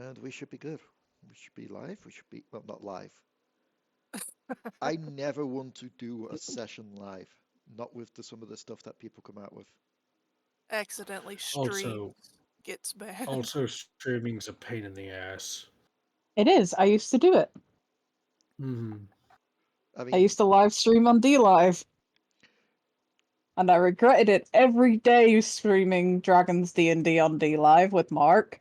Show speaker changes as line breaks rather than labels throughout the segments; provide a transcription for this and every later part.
And we should be good. We should be live. We should be, well, not live. I never want to do a session live, not with some of the stuff that people come out with.
Accidentally stream
Also,
gets bad.
also streaming's a pain in the ass.
It is. I used to do it.
Mm-hmm.
I
I
mean,
used to live stream on DLive. And I regretted it every day streaming Dragon's D&D on DLive with Mark.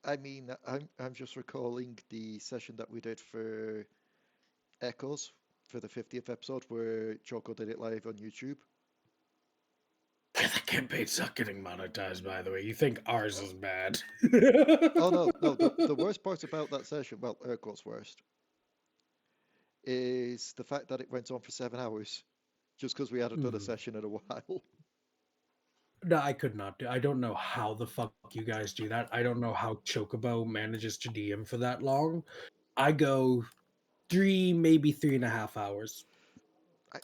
I'm just recalling the session that we did for Echoes for the 50th episode where Choco did it live on YouTube.
The campaigns not getting monetized, by the way. You think ours is bad?
Oh no! The worst part about that session, well, air quotes worst, is the fact that it went on for 7 hours, just because we hadn't done a session in a while.
No, I could not do. I don't know how the fuck you guys do that. I don't know how Chocobo manages to DM for that long. I go 3, maybe 3.5 hours.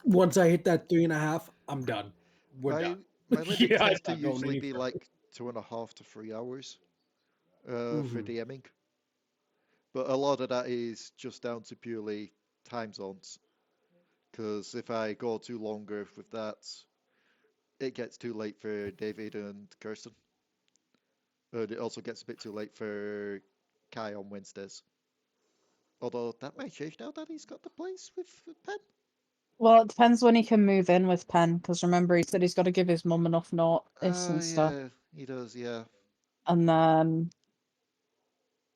Once I hit that 3.5, I'm done. We're done.
My limit
Yeah,
tends
I'm
to
not going
usually
any
be
further.
like 2.5 to 3 hours for DMing, but a lot of that is just down to purely time zones. Because if I go too longer with that, it gets too late for David and Kirsten. And it also gets a bit too late for Kai on Wednesdays. Although that might change now that he's got the place with Pen.
Well, it depends when he can move in with Pen, because remember he said he's got to give his mum enough notice and stuff.
Yeah, he does, yeah.
And then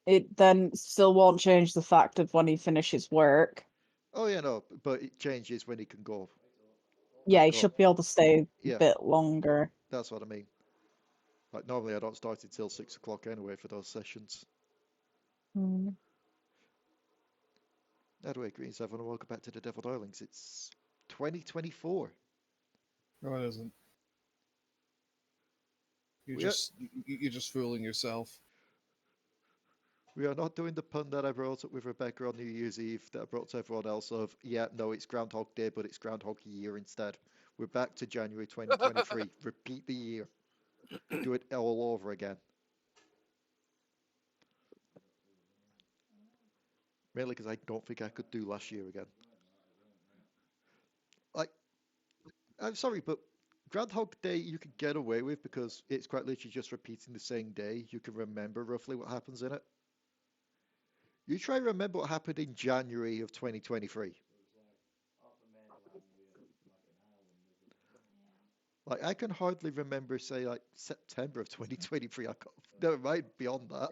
it then still won't change the fact of when he finishes work.
Oh, yeah, no, but it changes when he can go.
Yeah, he
Go.
should be able to stay
Yeah.
a bit longer.
That's what I mean. Like, normally I don't start until 6 o'clock anyway for those sessions. Anyway, greetings everyone, welcome back to the Devil Darlings. It's 2024.
No, it isn't. You're just fooling yourself.
We are not doing the pun that I brought up with Rebecca on New Year's Eve that I brought to everyone else of, yeah, no, it's Groundhog Day, but it's Groundhog Year instead. We're back to January 2023. Repeat the year. Do it all over again. Mainly because I don't think I could do last year again. Like, I'm sorry, but Groundhog Day you could get away with because it's quite literally just repeating the same day. You can remember roughly what happens in it. You try and remember what happened in January of 2023. Like, I can hardly remember, say, like, September of 2023. I can't, never mind beyond that.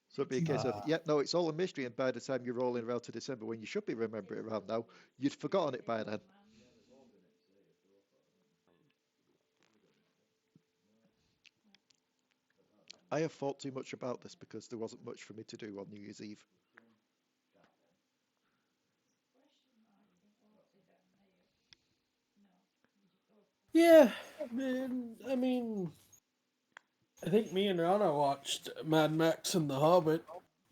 So it'd be a case of, yeah, no, it's all a mystery, and by the time you're rolling around to December, when you should be remembering it around now, you'd forgotten it by then. I have thought too much about this because there wasn't much for me to do on New Year's Eve.
Yeah, I mean, I think me and Ranna watched Mad Max and The Hobbit,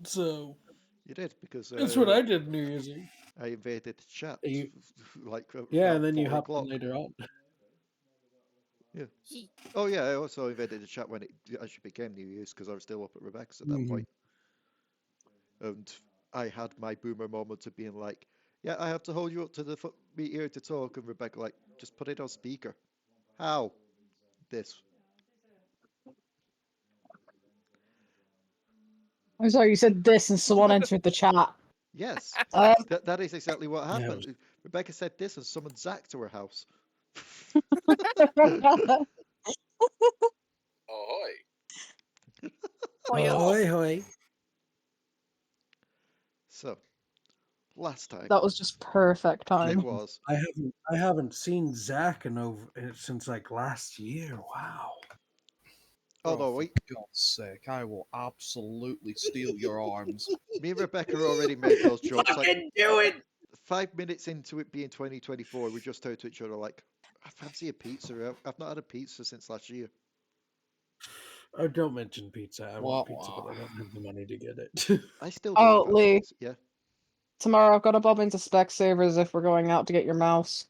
so
You did, because
that's what I did New Year's Eve.
I invaded the chat, like,
yeah, and then you
4
hopped
o'clock.
in later on.
Yeah. Oh yeah, I also invaded the chat when it actually became New Year's because I was still up at Rebecca's at that point. And I had my boomer moment of being like, yeah, I have to hold you up to the meet here to talk, and Rebecca like, just put it on speaker. How? This.
I'm sorry, you said this and someone entered the chat.
Yes,
Um,
that is exactly what happened. Rebecca said this and summoned Zach to her house.
Ahoy!
Ahoy, hoy.
So, last time.
That was just perfect time.
It was.
I haven't seen Zach since like last year. Wow.
Oh no, wait.
For God's sake, I will absolutely steal your arms.
Me and Rebecca already made those jokes.
Fucking do it!
5 minutes into it being 2024, we just turned to each other like, I fancy a pizza. I've not had a pizza since last year.
Oh, don't mention pizza. I want pizza, but I don't have the money to get it.
I still
Oh,
do.
Leigh.
Yeah.
Tomorrow I've got to bob into Spec Savers if we're going out to get your mouse.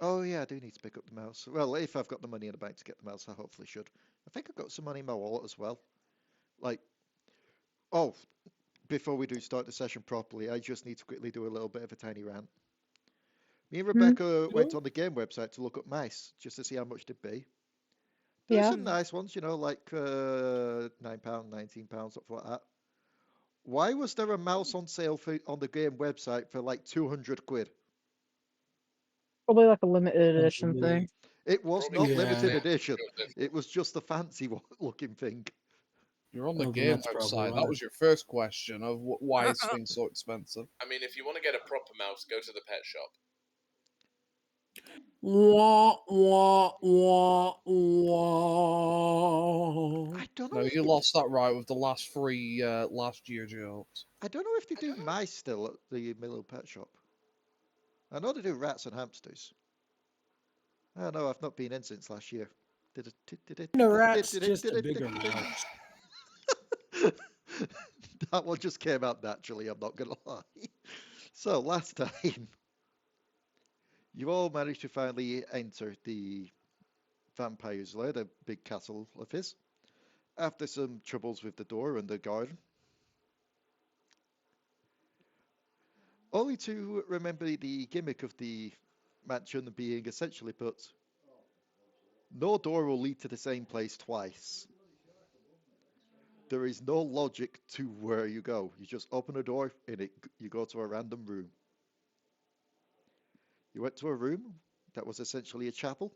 Oh yeah, I do need to pick up the mouse. Well, if I've got the money in the bank to get the mouse, I hopefully should. I think I've got some money in my wallet as well. Like, oh, before we do start the session properly, I just need to quickly do a little bit of a tiny rant. Me and Rebecca went on the game website to look up mice just to see how much they'd be. There's
Yeah.
some nice ones, you know, like £9, £19, something like that. Why was there a mouse on sale on the game website for like 200 quid?
Probably like a limited edition thing.
It was
Probably
not
Yeah.
limited edition. It was just a fancy looking thing.
You're on the
Oh, then
game
that's probably
website.
why.
That was your first question of why is things so expensive?
I mean, if you want to get a proper mouse, go to the pet shop.
Wah, wah, wah, wah.
I don't know
No,
if
you
they,
lost that right with the last three last year jokes.
I don't know if they do mice still at the Milo Pet Shop. I know they do rats and hamsters. I don't know, I've not been in since last year.
No, rat's just a bigger mouse.
That one just came out naturally, I'm not gonna lie. So last time, you all managed to finally enter the vampire's lair, the big castle of his, after some troubles with the door and the garden. Only to remember the gimmick of the mansion being essentially put, no door will lead to the same place twice. There is no logic to where you go. You just open a door and you go to a random room. You went to a room that was essentially a chapel,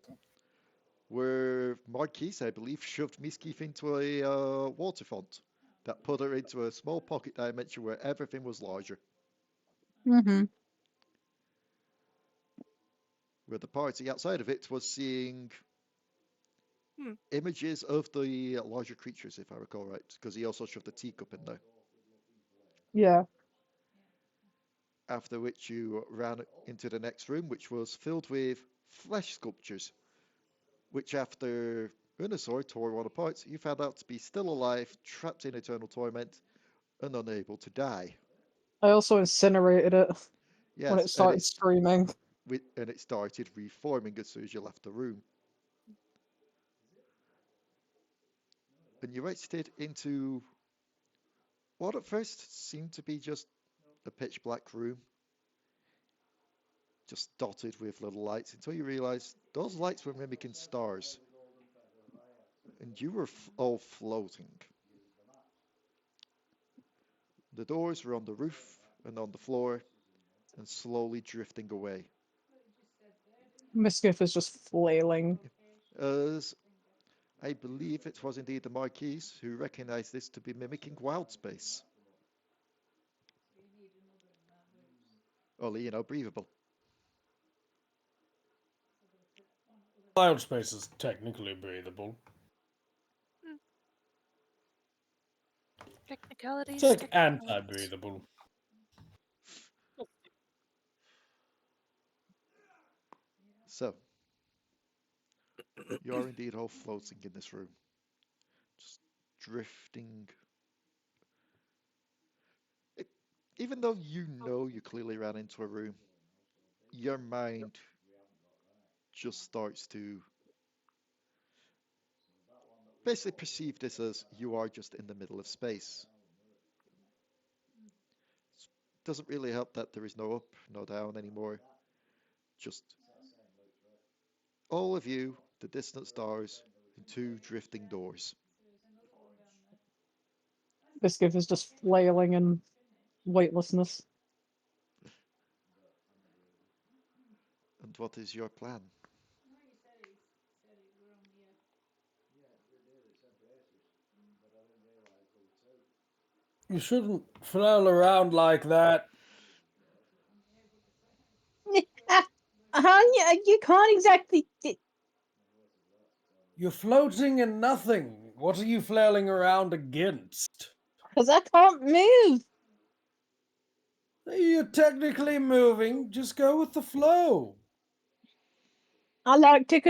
where Marquis, I believe, shoved Misskiff into a water font that put her into a small pocket dimension where everything was larger.
Mm-hmm.
Where the party outside of it was seeing
Hmm.
images of the larger creatures, if I recall right, because he also shoved a teacup in there.
Yeah.
After which you ran into the next room, which was filled with flesh sculptures, which after Unusor tore one apart, you found out to be still alive, trapped in eternal torment, and unable to die.
I also incinerated it when it
Yes,
started screaming.
and it started reforming as soon as you left the room. And you exited into what at first seemed to be just a pitch black room, just dotted with little lights, until you realized those lights were mimicking stars. And you were all floating. The doors were on the roof and on the floor, and slowly drifting away.
Misskiff is just flailing.
As I believe it was indeed the Marquis who recognized this to be mimicking wild space. Only, you know, breathable.
Cloud space is technically breathable.
Technicalities.
It's like
technicalities.
anti-breathable.
So, you are indeed all floating in this room. Just drifting. Even though you know you clearly ran into a room, your mind just starts to basically perceive this as you are just in the middle of space. It doesn't really help that there is no up, no down anymore. Just all of you, the distant stars, and two drifting doors.
Misskiff is just flailing in weightlessness.
And what is your plan?
You shouldn't flail around like that.
You can't exactly.
You're floating in nothing. What are you flailing around against?
Because I can't move.
You're technically moving. Just go with the flow.
I like to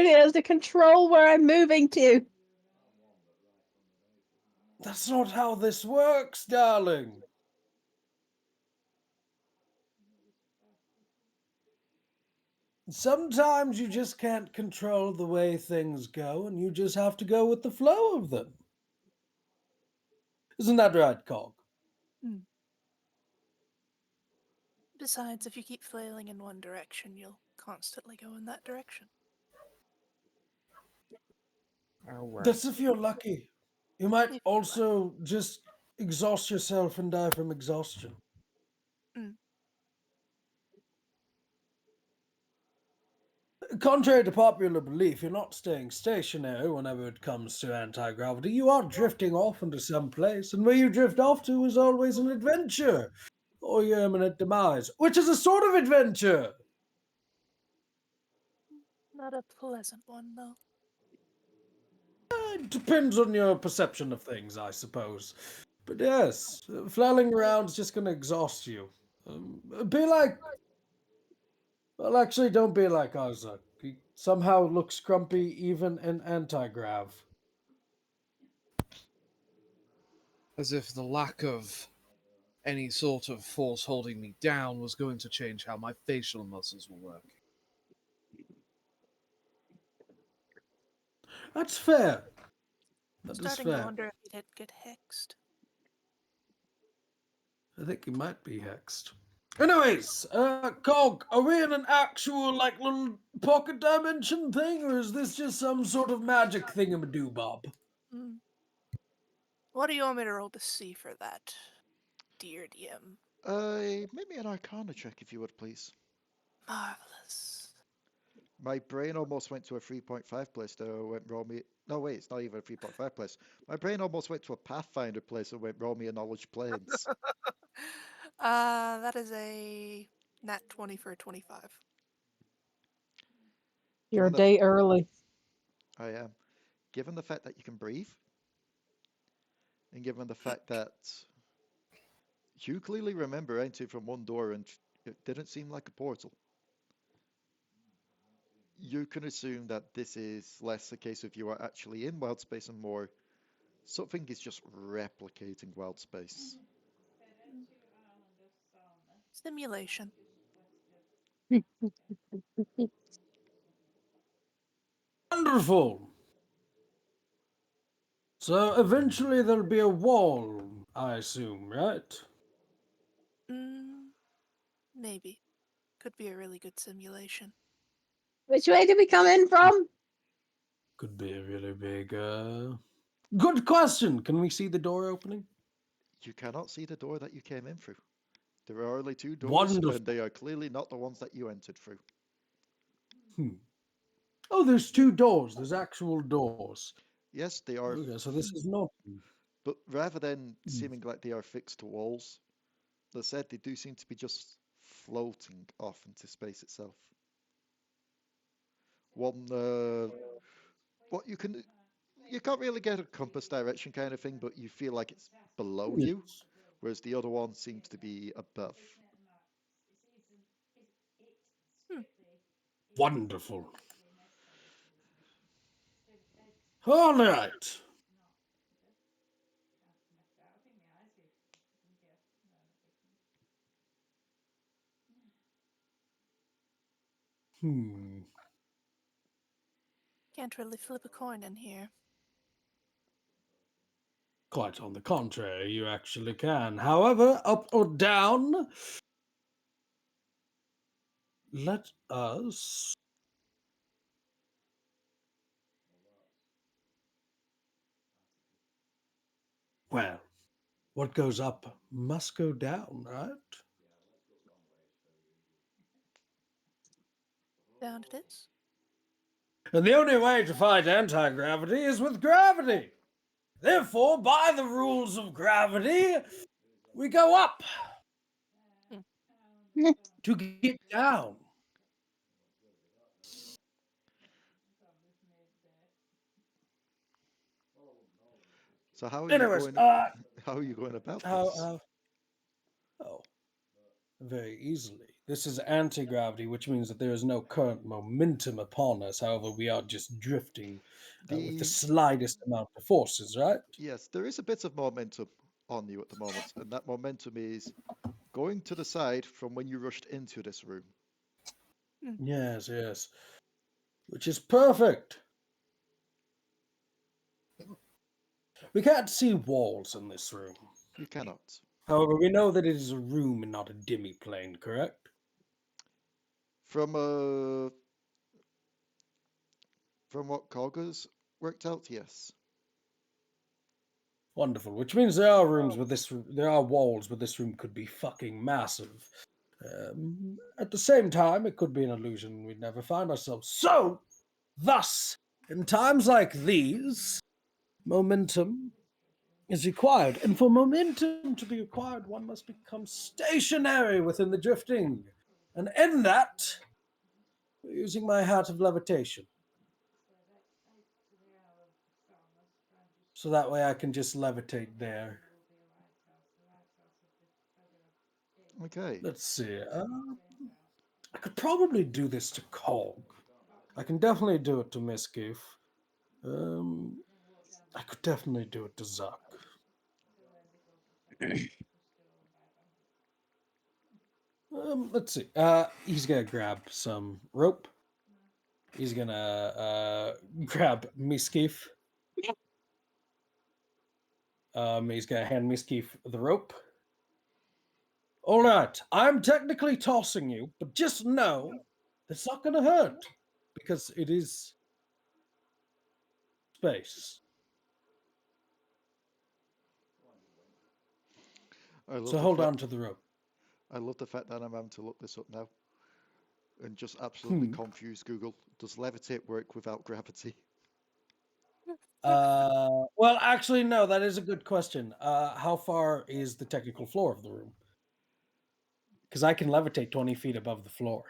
control where I'm moving to.
That's not how this works, darling. Sometimes you just can't control the way things go, and you just have to go with the flow of them. Isn't that right, Cog?
Besides, if you keep flailing in one direction, you'll constantly go in that direction.
That's if you're lucky. You might
If you're
also just exhaust yourself and die from exhaustion.
Mm.
Contrary to popular belief, you're not staying stationary whenever it comes to anti-gravity. You are drifting off into some place, and where you drift off to is always an adventure, or your imminent demise, which is a sort of adventure.
Not a pleasant one, though.
It depends on your perception of things, I suppose. But yes, flailing around is just going to exhaust you. Be like... Well, actually, don't be like Au-Zuk. He somehow looks grumpy even in anti-grav.
As if the lack of any sort of force holding me down was going to change how my facial muscles were working.
That's fair. That is
Starting to
fair.
wonder if he did get hexed.
I think he might be hexed. Anyways, Cog, are we in an actual, like, little pocket dimension thing, or is this just some sort of magic thingamadobob?
Mm. What do you want me to roll to see for that, dear DM?
Make me an Arcana check if you would, please.
Marvelous.
My brain almost went to a 3.5 place, though. It went roll me. No, wait, it's not even a 3.5 place. My brain almost went to a Pathfinder place and went roll me a Knowledge Planes.
That is a nat 20 for a 25.
You're a
Given the-
day early.
I am. Given the fact that you can breathe, and given the fact that you clearly remember entering from one door and it didn't seem like a portal, you can assume that this is less a case of you are actually in wild space and more something is just replicating wild space.
Simulation.
Wonderful! So, eventually there'll be a wall, I assume, right?
Maybe. Could be a really good simulation.
Which way did we come in from?
Could be a really big, Good question! Can we see the door opening?
You cannot see the door that you came in through. There are only two doors,
Wonderful.
and they are clearly not the ones that you entered through.
Oh, there's two doors. There's actual doors.
Yes, they are,
Okay, so this is not...
but rather than seeming like they are fixed to walls, that said, they do seem to be just floating off into space itself. One, what you can't really get a compass direction kind of thing, but you feel like it's below you, whereas the other one seems to be above.
Wonderful. All right.
Can't really flip a coin in here.
Quite on the contrary, you actually can. However, up or down, let us... Well, what goes up must go down, right?
Down it is.
And the only way to fight anti-gravity is with gravity. Therefore, by the rules of gravity, we go up to get down.
So how are
Anyways,
you going? How are you going about this?
Very easily. This is anti-gravity, which means that there is no current momentum upon us. However, we are just drifting with the slightest amount of forces, right?
Yes, there is a bit of momentum on you at the moment, and that momentum is going to the side from when you rushed into this room.
Yes, yes. Which is perfect. We can't see walls in this room.
You cannot.
However, we know that it is a room and not a demi-plane, correct?
From what Cogger's worked out, yes.
Wonderful. Which means there are rooms with this. There are walls, but this room could be fucking massive. At the same time, it could be an illusion. We'd never find ourselves. So, thus, in times like these, momentum is required, and for momentum to be required, one must become stationary within the drifting, and in that, we're using my hat of levitation. So that way I can just levitate there.
Okay.
Let's see. I could probably do this to Cog. I can definitely do it to Misskiff. I could definitely do it to Zuck. Let's see. He's gonna grab some rope. He's gonna grab Misskiff. He's gonna hand Misskiff the rope. All right, I'm technically tossing you, but just know it's not gonna hurt because it is space. So hold on to the rope.
I love the fact that I'm having to look this up now and just absolutely confuse Google. Does levitate work without gravity?
Well, actually, no. That is a good question. How far is the technical floor of the room? Because I can levitate 20 feet above the floor.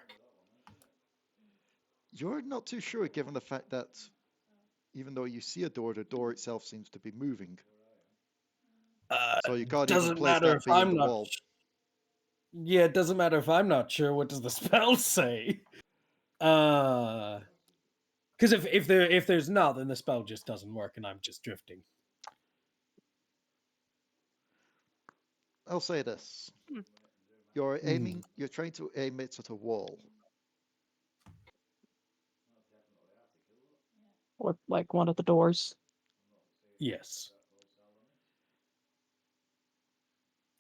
You're not too sure, given the fact that even though you see a door, the door itself seems to be moving. So you can't even
Doesn't
place
matter
that
if
being
I'm
the
not.
wall.
Yeah, it doesn't matter if I'm not sure. What does the spell say? Because if there's not, then the spell just doesn't work, and I'm just drifting.
I'll say this. You're aiming, you're trying to aim it at a wall.
Or like one of the doors.
Yes.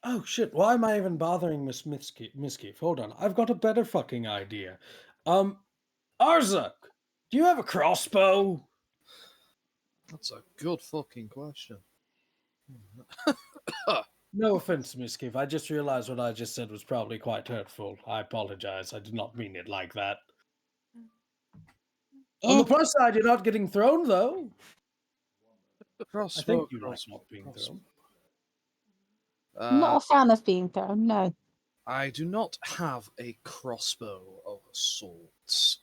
Oh shit! Why am I even bothering Miss Misskiff? Hold on, I've got a better fucking idea. Au-Zuk, do you have a crossbow?
That's a good fucking question.
No offense, Misskiff. I just realized what I just said was probably quite hurtful. I apologize. I did not mean it like that. On the plus side, you're not getting thrown, though.
Crossbow.
I think you like not being thrown.
I'm not a fan of being thrown, no.
I do not have a crossbow of sorts.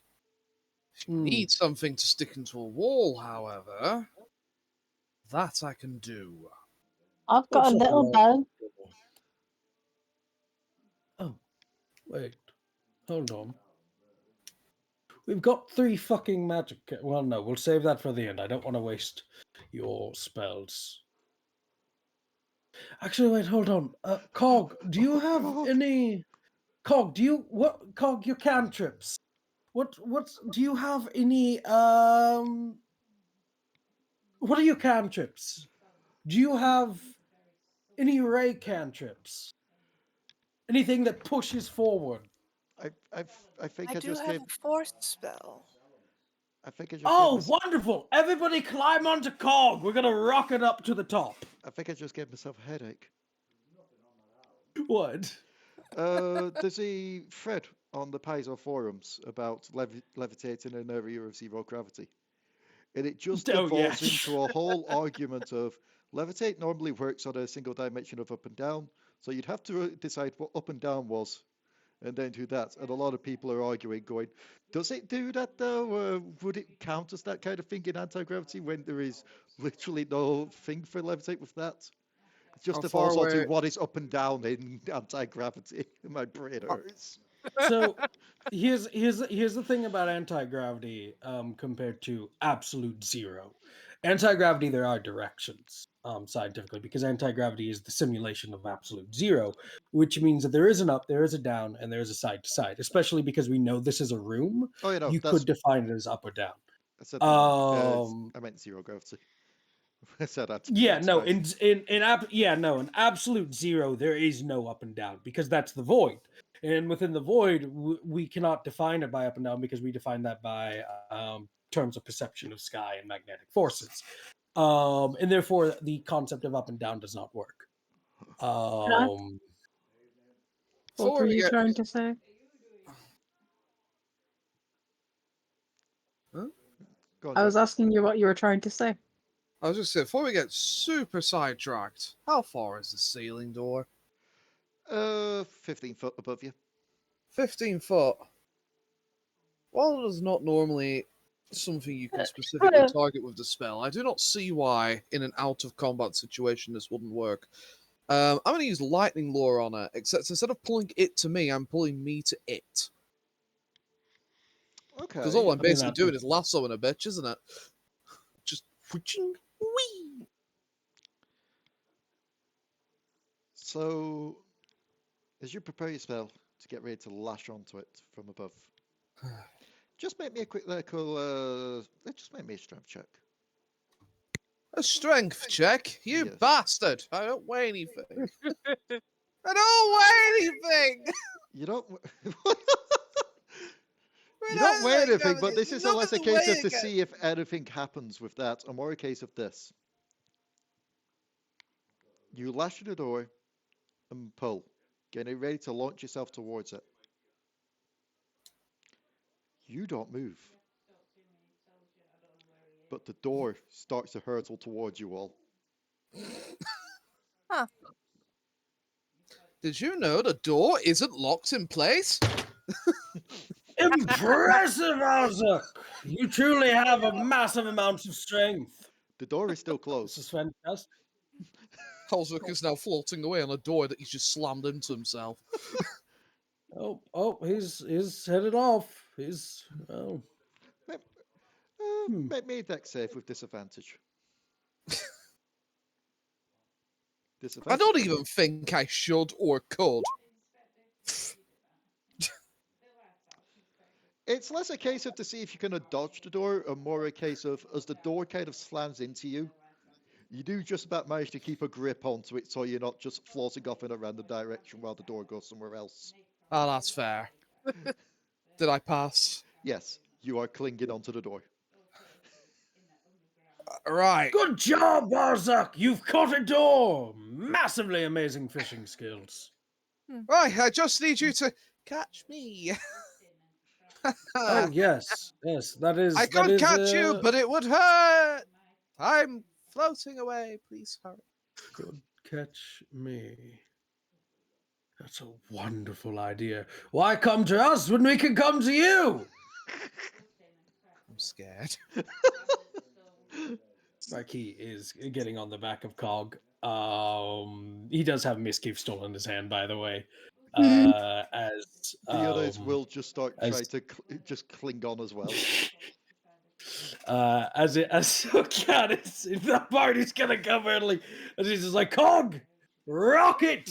If you need something to stick into a wall, however, that I can do.
I've got a little bow.
Oh, wait. Hold on. We've got 3 fucking magic. Well, no, we'll save that for the end. I don't want to waste your spells. Actually, wait, hold on. Cog, do you have any? Cog, do you Cog, your cantrips? What do you have any? What are your cantrips? Do you have any ray cantrips? Anything that pushes forward?
I think
I
I
do
just
have
gave.
a force spell.
I think I just.
Oh,
gave
wonderful! Everybody climb onto Cog. We're gonna rocket up to the top.
I think I just gave myself a headache.
What?
There's a thread on the Paizo forums about levitating in an area of zero gravity. And it just evolves into a whole argument of levitate normally works on a single dimension of up and down. So you'd have to decide what up and down was and then do that. And a lot of people are arguing, going, does it do that though? Would it count as that kind of thing in anti-gravity when there is literally no thing for levitate with that? It just evolves onto what is up and down in anti-gravity. My brain hurts.
So here's the thing about anti-gravity compared to absolute zero Anti-gravity, there are directions, scientifically, because anti-gravity is the simulation of absolute zero, which means that there is an up, there is a down, and there is a side to side. Especially because we know this is a room,
Oh, you know,
you
that's
could define it as up or down.
I said the wrong.
Um,
I meant zero gravity. I said
yeah, no,
anti-gravity.
in absolute zero, there is no up and down because that's the void, and within the void, we cannot define it by up and down because we define that by terms of perception of sky and magnetic forces, and therefore the concept of up and down does not work.
What
Before
were
we
you
get,
trying to say?
huh?
Go on,
I was
Jack.
asking you what you were trying to say.
I was just saying, before we get super sidetracked, how far is the ceiling door?
15 foot above you.
15 foot. While it is not normally something you can specifically target with the spell, I do not see why, in an out-of-combat situation, this wouldn't work. I'm going to use Lightning Lure on it, except instead of pulling it to me, I'm pulling me to it.
Okay.
Because all I'm
I mean,
basically doing is lassoing a bitch, isn't it? Just whooching, whee!
So, as you prepare your spell to get ready to lash onto it from above, just make me a quick just make me a strength check.
A strength check? You
Yes.
bastard! I don't weigh anything. I don't weigh anything!
You don't. You don't weigh anything, but this is less a case of to see if anything happens with that, and more a case of this. You lash the door and pull, getting ready to launch yourself towards it. You don't move. But the door starts to hurtle towards you all.
Huh.
Did you know the door isn't locked in place?
impressive, Au-Zuk! You truly have a massive amount of strength.
The door is still
This
closed.
is fantastic.
Au-Zuk is now floating away on a door that he's just slammed into himself.
He's headed off. He's
Make me a dex save with disadvantage.
I don't even think I should or could.
It's less a case of to see if you can dodge the door, and more a case of as the door kind of slams into you, you do just about manage to keep a grip onto it so you're not just floating off in a random direction while the door goes somewhere else.
Oh, that's fair. Did I pass?
Yes, you are clinging onto the door.
Right.
good job, Au-Zuk! You've caught a door. Massively amazing fishing skills.
Right, I just need you to catch me.
Oh yes, that is.
I
that
could
is,
catch you, but it would hurt. I'm floating away. Please hurry.
Could catch me. That's a wonderful idea. Why come to us when we can come to you?
I'm scared.
Marquis is getting on the back of Cog. He does have Misskiff still in his hand, by the way. As
The others will just start
as-
trying to just cling on as well.
as Canis, the party's gonna come early, and he's just like, Cog, rocket.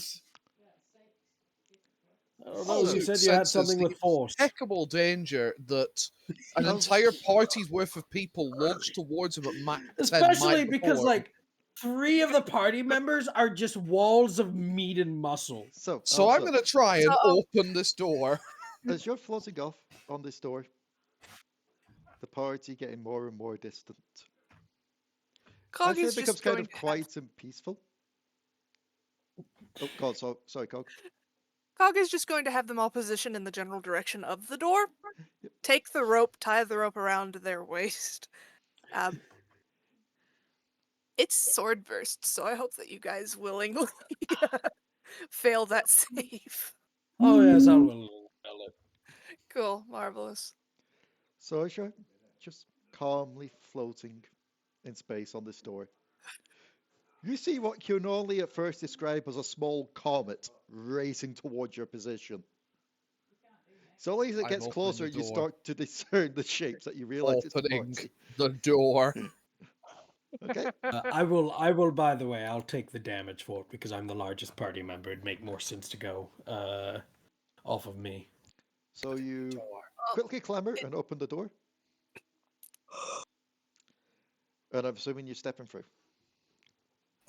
I don't know. You said you had something with force.
Impeccable danger that an entire party's worth of people launched towards him at Mach 10
Especially
might
because,
before.
like, 3 of the party members are just walls of meat and muscle.
So
I'm going to try and open this door.
as you're floating off on this door, the party getting more and more distant.
Cog
As it
is
becomes
just
kind
going
of
to
quiet and peaceful. Oh God, sorry, Cog.
Cog is just going to have them all positioned in the general direction of the door. Take the rope, tie the rope around their waist. It's sword burst, so I hope that you guys willingly fail that save.
Oh yes, I will.
Cool, marvelous.
So as you're just calmly floating in space on this door, you see what you can only at first describe as a small comet racing towards your position. So as it gets
opening
closer,
the
you
door.
start to discern the shapes that you realize it's the
Opening
party.
the door.
Okay.
I will. By the way, I'll take the damage for it because I'm the largest party member. It'd make more sense to go off of me.
So you quickly clamber and open the door. And I'm assuming you're stepping through.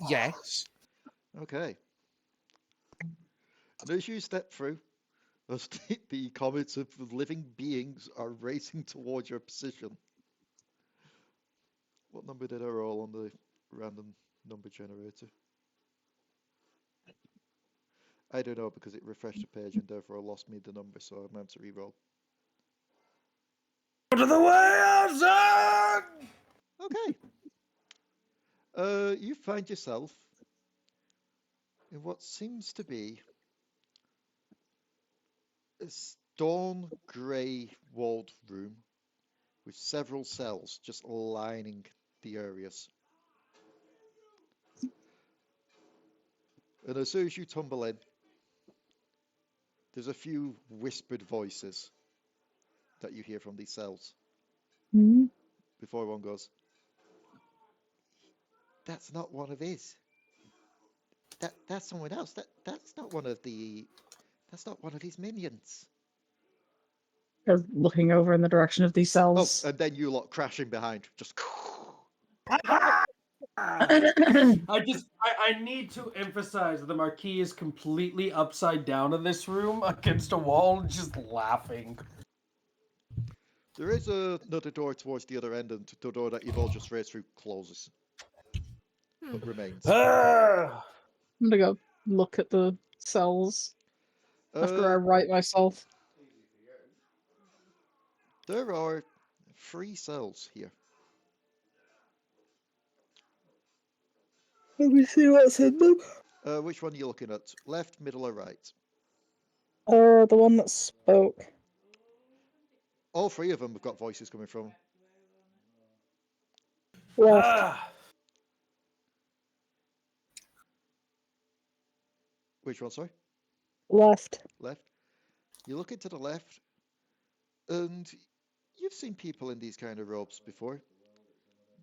Yes.
Okay. And as you step through, as the comets of living beings are racing towards your position. What number did I roll on the random number generator? I don't know because it refreshed the page and therefore lost me the number, so I'm going to re-roll.
Out of the way, Au-Zuk!
Okay. You find yourself in what seems to be a stone grey walled room with several cells just lining the areas. And as soon as you tumble in, there's a few whispered voices that you hear from these cells
Hmm?
before one goes, "That's not one of his. That's someone else. That's not one of the. That's not one of his minions."
They're looking over in the direction of these
Oh,
cells.
and then you lot crashing behind, just.
I need to emphasize the Marquis is completely upside down in this room against a wall, just laughing.
There is another door towards the other end, and the door that you've all just raced through closes, but remains.
Ah!
I'm gonna go look at the cells after I
Uh,
right myself.
there are 3 cells here.
Let me see what's in them.
Which one are you looking at? Left, middle, or right?
The one that spoke.
All 3 of them have got voices coming from.
Left.
Ah!
Which one, sorry?
Left.
Left. You look into the left, and you've seen people in these kind of robes before.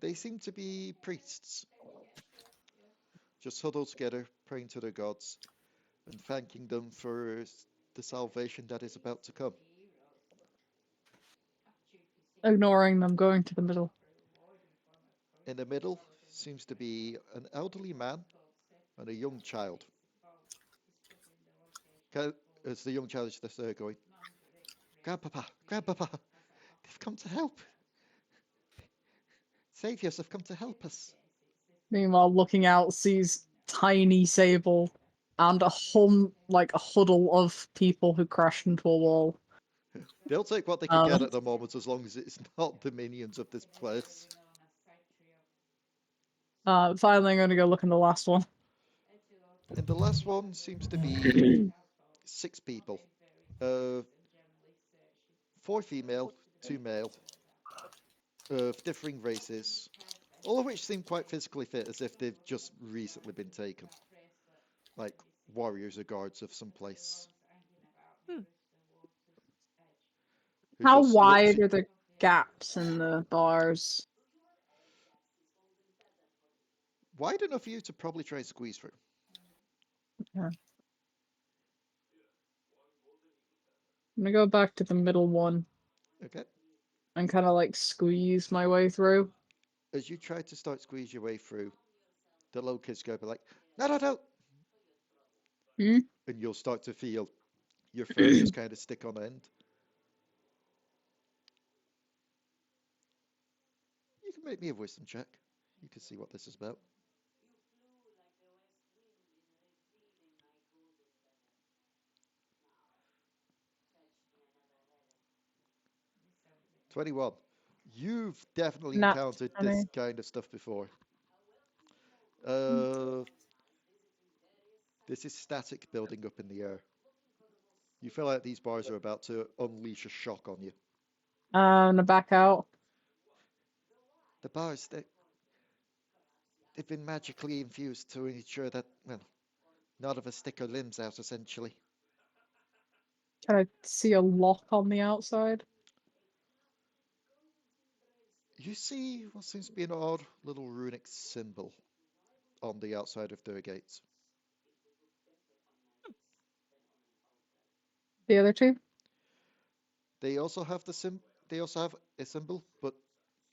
They seem to be priests, just huddled together, praying to their gods, and thanking them for the salvation that is about to come.
Ignoring them, going to the middle.
In the middle seems to be an elderly man and a young child. As the young child is just there going, "Grandpapa, Grandpapa, they've come to help. Saviors have come to help us."
Meanwhile, looking out, sees tiny Sable and a huddle of people who crashed into a wall.
They'll take what they can get at the moment as long as it's not the minions of this place.
Finally, I'm gonna go look in the last one.
And the last one seems to be 6 people. 4 female, 2 male, of differing races, all of which seem quite physically fit, as if they've just recently been taken. Like warriors or guards of some place. Who
How
just look
wide
to-
are the gaps in the bars?
wide enough for you to probably try and squeeze through.
I'm gonna go back to the middle one
Okay.
and kind of like squeeze my way through.
As you try to start squeeze your way through, the little kids go like, "No, no, no!"
Hmm?
And you'll start to feel your fur just kind of stick on end. You can make me a wisdom check. You can see what this is about. "21. You've definitely
Nat
encountered
20.
this kind of stuff before. This is static building up in the air. You feel like these bars are about to unleash a shock on you.
I'm gonna back out.
The bars, they've been magically infused to ensure that, well, none of us stick our limbs out, essentially.
Can I see a lock on the outside?
You see what seems to be an odd little runic symbol on the outside of their gates.
The other two?
They also have They also have a symbol, but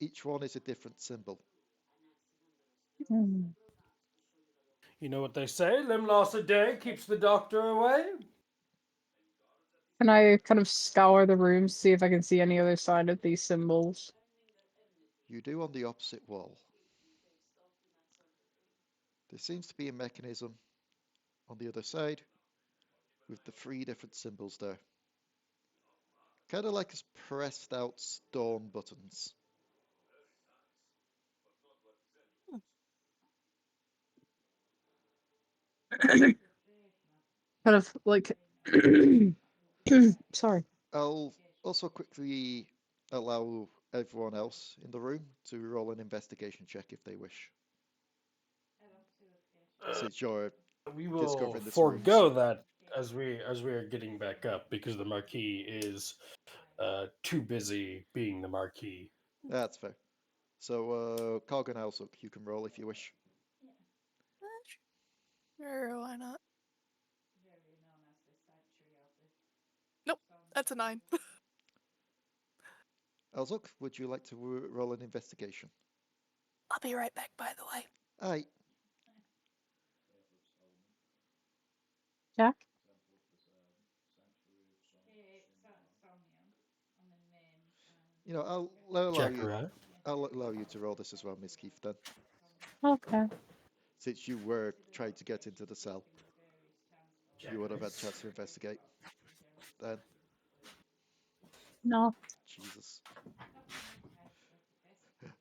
each one is a different symbol.
Hmm.
You know what they say? Limb loss a day keeps the doctor away.
Can I kind of scour the rooms, see if I can see any other sign of these symbols?
You do on the opposite wall. There seems to be a mechanism on the other side with the 3 different symbols there. Kind of like pressed out stone buttons.
Kind of like. Sorry.
I'll also quickly allow everyone else in the room to roll an investigation check if they wish. Since you're
We will
discovering this
forego that as we are getting back up because the Marquis is too busy being the Marquis.
That's fair. So, Cog and Au-Zuk, you can roll if you wish.
Sure, why not? Nope, that's a 9.
Au-Zuk, would you like to roll an investigation?
I'll be right back, by the way.
Aye.
Jack?
You know, I'll allow
Check
you.
her out.
I'll allow you to roll this as well, Misskiff, then,
Okay.
since you were trying to get into the cell. You would have had a chance to investigate. Then,
No.
Jesus.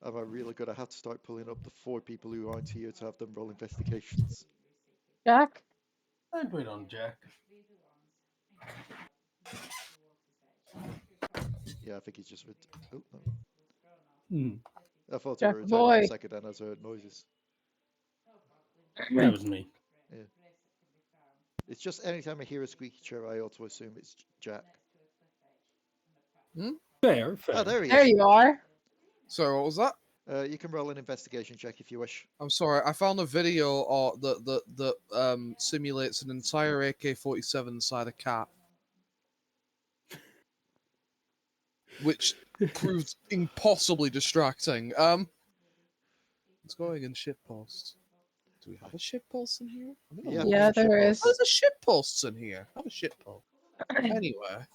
Am I really going to have to start pulling up the 4 people who aren't here to have them roll investigations?
Jack?
I'd wait on Jack.
Yeah, I think he's just. Oh, no.
Mm,
I thought you
Jack
were returning for a
boy.
second and I heard noises.
that was me.
Yeah. It's just anytime I hear a squeaky chair, I auto assume it's Jack.
Fair.
Oh, there he
There
is.
you are.
So what was that?
You can roll an investigation check if you wish.
I'm sorry, I found a video that simulates an entire AK-47 inside a cat, which proved impossibly distracting. It's going in shitposts. Do we have a shitpost in here? I'm gonna
Yeah,
look
Yeah,
for
there
shitposts.
is.
Oh, there's a shitposts in here. Have a shitpost. Anyway,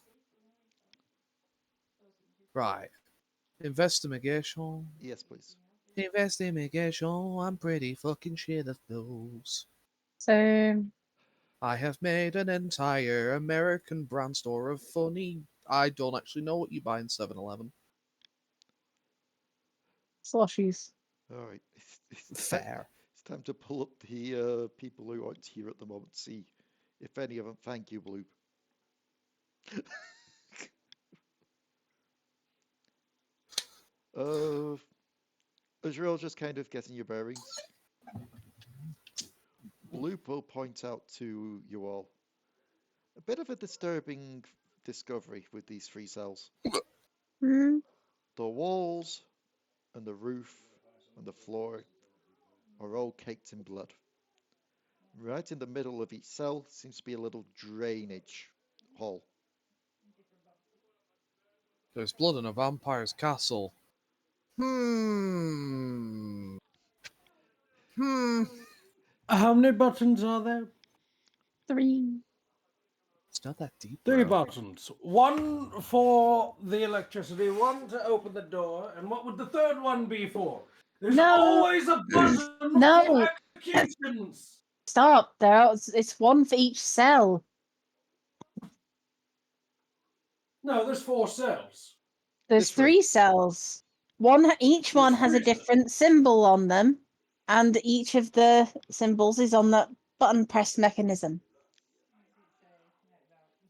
right. Investigation.
Yes, please.
Investigation. I'm pretty fucking shit at those.
Same.
I have made an entire American brand store of funny. I don't actually know what you buy in 7-Eleven.
Slushies.
All right.
Fair.
It's time to pull up the people who aren't here at the moment. See if any of them. Thank you, Bloob. As you're all just kind of getting your bearings, Bloob will point out to you all a bit of a disturbing discovery with these 3 cells.
Hmm.
The walls and the roof and the floor are all caked in blood. Right in the middle of each cell seems to be a little drainage hole.
There's blood in a vampire's castle. Hmm.
How many buttons are there?
3.
It's not that deep,
3
bro.
buttons. 1 for the electricity, 1 to open the door, and what would the 3rd one be for? There's
No.
always a button
No.
for executions.
Stop. It's 1 for each cell.
No, there's 4 cells.
There's
It's 3.
3 cells. Each one has a
There's 3 cells.
different symbol on them, and each of the symbols is on that button press mechanism.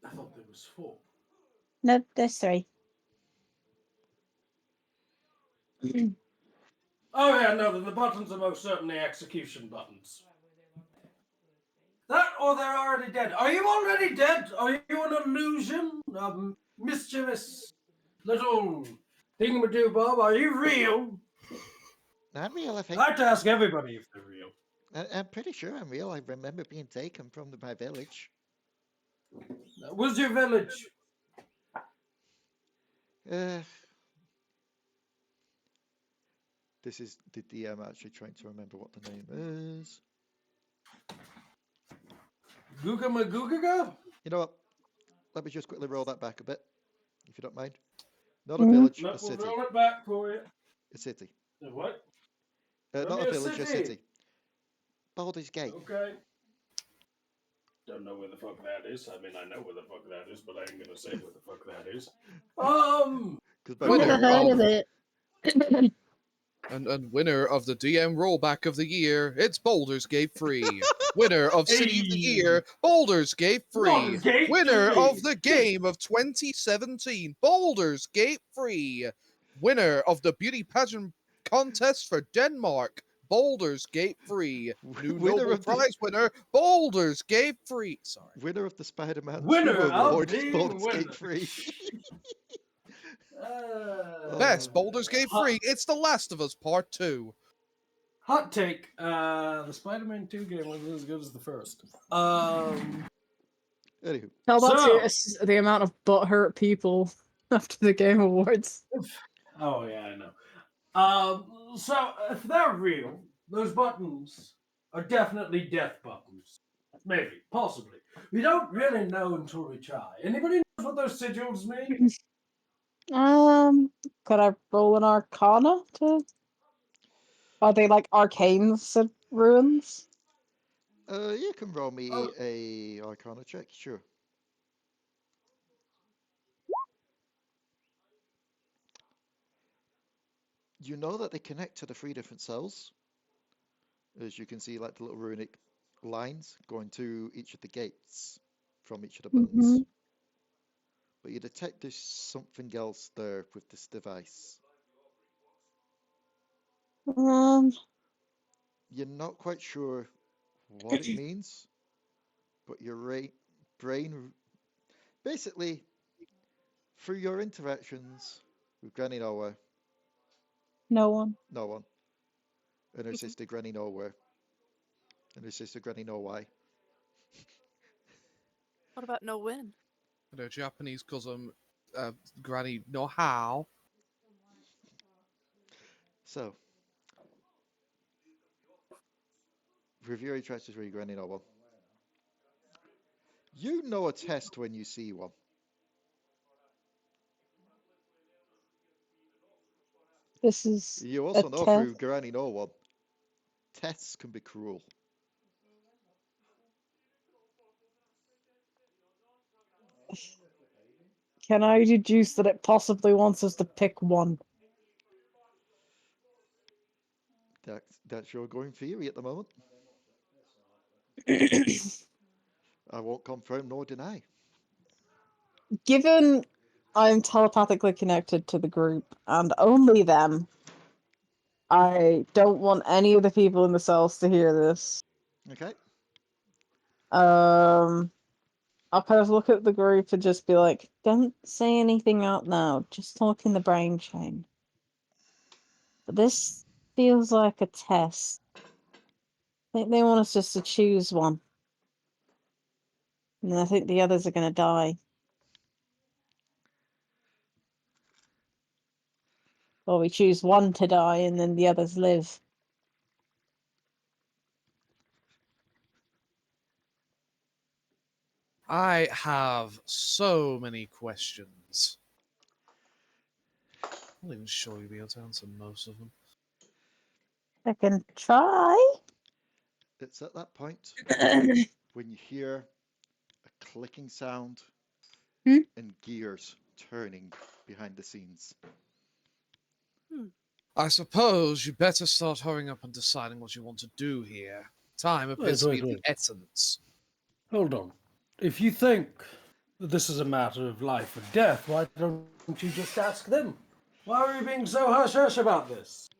I thought there was 4.
No, there's 3.
Oh yeah, no, then the buttons are most certainly execution buttons. That or they're already dead. Are you already dead? Are you an illusion? Mischievous little Thingamadoo-bob, are you real?
I'm real, I
I
think.
have to ask everybody if they're real.
I'm pretty sure I'm real. I remember being taken from my village.
Where's your village?
This is the DM actually trying to remember what the name is.
Googa-ma-googa-ga?
You know what? Let me just quickly roll that back a bit, if you don't mind. Not a village, a
We'll
city.
roll it back for you.
A city.
A what?
Not a village, a city. Baldur's Gate.
Okay. Don't know where the fuck that is. I mean, I know where the fuck that is, but I ain't gonna say where the fuck that is.
Winner
Heard
of,
of it.
and winner of the DM rollback of the year, it's Baldur's Gate 3. Winner of City of the
Hey.
Year, Baldur's Gate 3.
Baldur's Gate
Winner
3.
of the game of 2017, Baldur's Gate 3. Winner of the beauty pageant contest for Denmark, Baldur's Gate 3. New
Winner
Nobel
of the-
Prize winner, Baldur's Gate 3. Sorry.
Winner of the Spider-Man
Winner
2
of
award,
the
Baldur's
winner.
Gate 3.
Best Baldur's Gate 3, it's The Last of Us Part 2.
Hot take. The Spider-Man 2 game wasn't as good as the first.
Anywho,
Tabaxi, the amount of butthurt people after the Game Awards.
Oh yeah, I know. So if they're real, those buttons are definitely death buttons. Maybe, possibly. We don't really know until we try. Anybody knows what those sigils mean?
Could I roll an Arcana to? Are they like arcane ruins?
you can roll me
Oh.
a Arcana check, sure. You know that they connect to the 3 different cells. As you can see, like the little runic lines going to each of the gates from each of the buttons. But you detect there's something else there with this device. You're not quite sure what it means, but your brain, basically, through your interactions with Granny Nowhere,
No one.
no one, and her sister Granny Nowhere, and her sister Granny No Why.
What about no win?
And her Japanese cousin, Granny No How.
So, with your interactions with Granny No One, you know a test when you see one.
This is
You also
a
know
test.
through Granny No One, tests can be cruel.
Can I deduce that it possibly wants us to pick one?
That's your going theory at the moment. I won't confirm nor deny.
Given I'm telepathically connected to the group and only them, I don't want any of the people in the cells to hear this.
Okay.
I'll kind of look at the group and just be like, don't say anything out loud, just talk in the brain chain. But this feels like a test. I think they want us just to choose one. And I think the others are going to die. Or we choose one to die and then the others live.
I have so many questions. I'm not even sure you'll be able to answer most of them.
I can try.
It's at that point when you hear a clicking sound and gears turning behind the scenes.
I suppose you better start hurrying up and deciding what you want to do here. Time appears to be of the essence.
Hold on. If you think that this is a matter of life or death, why don't you just ask them? Why are you being so hush-hush about this?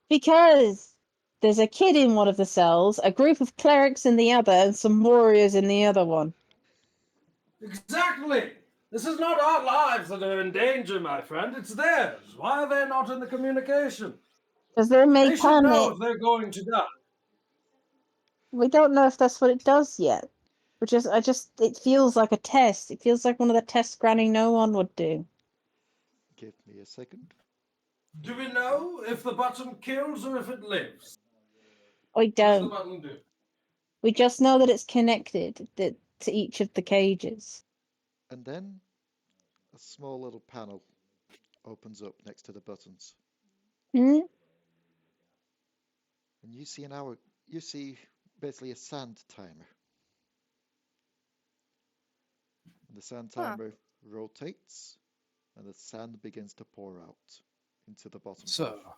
Because there's a kid in one of the cells, a group of clerics in the other, and some warriors in the other one.
Exactly! This is not our lives that are in danger, my friend. It's theirs. Why are they not in the communication?
Because they may
They should know
panic.
if they're going to die.
We don't know if that's what it does yet. It feels like a test. It feels like one of the tests Granny No One would do.
Give me a second.
Do we know if the button kills or if it lives?
We
What does the
don't.
button do?
We just know that it's connected to each of the cages.
And then a small little panel opens up next to the buttons.
Hmm?
And you see you see basically a sand timer. And the sand timer rotates and the sand begins to pour out into the bottom
So,
half.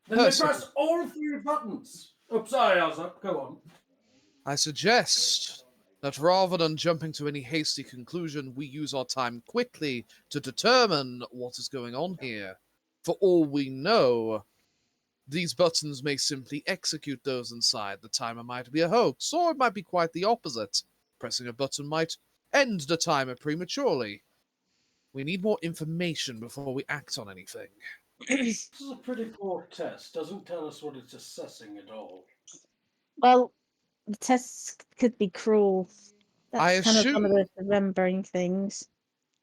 Then they
Person.
press all 3 buttons. Oh, sorry, Au-Zuk. Go on.
I suggest that rather than jumping to any hasty conclusion, we use our time quickly to determine what is going on here. For all we know, these buttons may simply execute those inside. The timer might be a hoax, or it might be quite the opposite. Pressing a button might end the timer prematurely. We need more information before we act on anything.
This is a pretty poor test. Doesn't tell us what it's assessing at all.
Well, the tests could be cruel.
I
That's kind of one of
assume-
the remembering things.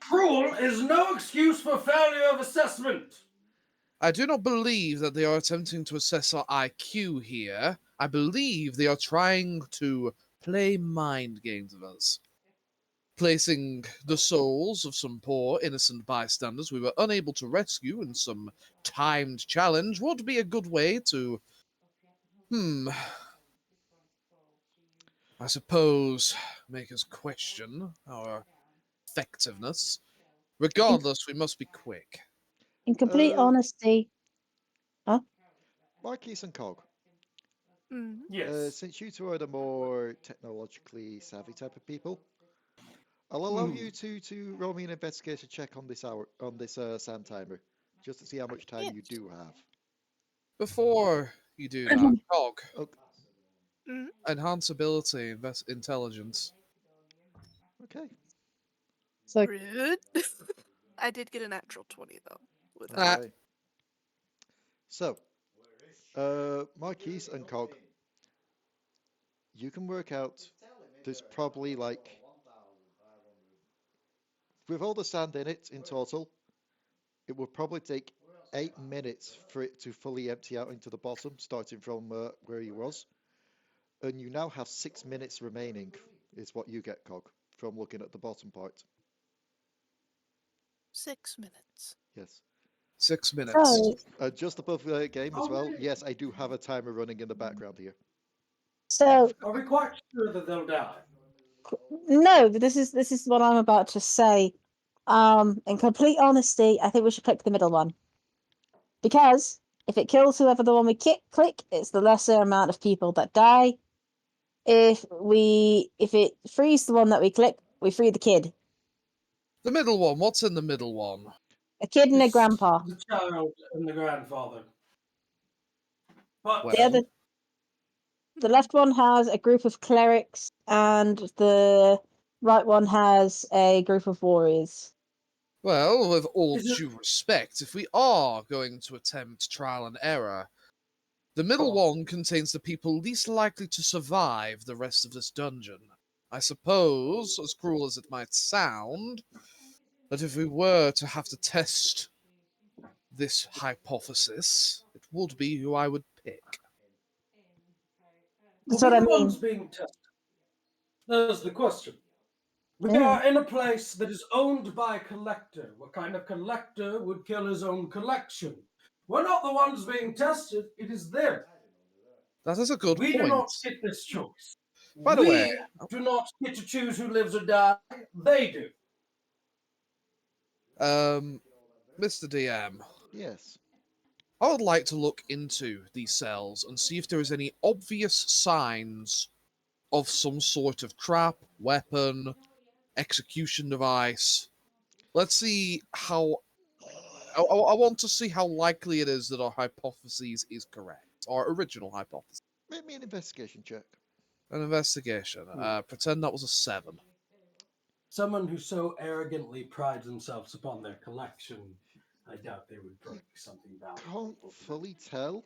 Cruel is no excuse for failure of assessment.
I do not believe that they are attempting to assess our IQ here. I believe they are trying to play mind games with us. Placing the souls of some poor, innocent bystanders we were unable to rescue in some timed challenge would be a good way to, I suppose, make us question our effectiveness. Regardless, we must be quick.
In complete honesty,
Marquis and Cog,
Mhm.
Yes.
since you two are the more technologically savvy type of people, I'll allow you to roll me an investigation check on this sand timer, just to see how much time you
Yes.
do have.
Before you do that, Cog,
Okay.
Mhm.
enhance ability, intelligence.
Okay.
so
Rude. I did get a natural 20 though. With that.
Ah.
Okay. So, Marquis and Cog, you can work out there's probably like, with all the sand in it in total, it would probably take 8 minutes for it to fully empty out into the bottom, starting from where he was. And you now have 6 minutes remaining, is what you get, Cog, from looking at the bottom part.
6 minutes.
Yes.
6 minutes.
Just above the game as well. Yes, I do have a timer running in the background here.
So
Are we quite sure that they'll die?
no, this is what I'm about to say. In complete honesty, I think we should click the middle one. Because if it kills whoever the one we click, it's the lesser amount of people that die. If it frees the one that we click, we free the kid.
The middle one. What's in the middle one?
A kid and a
It's
grandpa.
The child and the grandfather. But
Well,
The left one has a group of clerics, and the right one has a group of warriors.
well, with all
Is it-
due respect, if we are going to attempt trial and error, the middle one contains the people least likely to survive the rest of this dungeon. I suppose, as cruel as it might sound, that if we were to have to test this hypothesis, it would be who I would pick.
That's
Are
what
we
I
the
mean.
ones being tested? That's the question. We
Yeah.
are in a place that is owned by a collector. What kind of collector would kill his own collection? We're not the ones being tested, it is them.
That is a good
We do
point.
not get this choice.
By the way,
We do not get to choose who lives or dies. They do.
Mr. DM,
Yes.
I would like to look into these cells and see if there is any obvious signs of some sort of trap, weapon, execution device. Let's see how. I want to see how likely it is that our hypothesis is correct. Our original hypothesis.
Make me an investigation check.
An investigation. Pretend that was a 7.
Someone who so arrogantly prides themselves upon their collection, I doubt they would break something
Can't
valuable.
fully tell,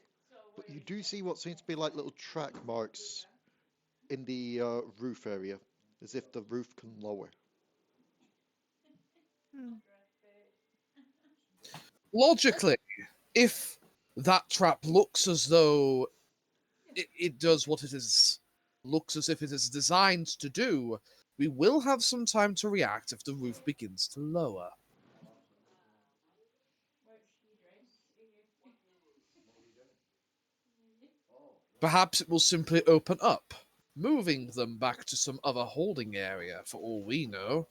but you do see what seems to be like little track marks in the roof area, as if the roof can lower.
Hmm.
Logically, if that trap looks as though it does what it is, looks as if it is designed to do, we will have some time to react if the roof begins to lower. Perhaps it will simply open up, moving them back to some other holding area, for all we know.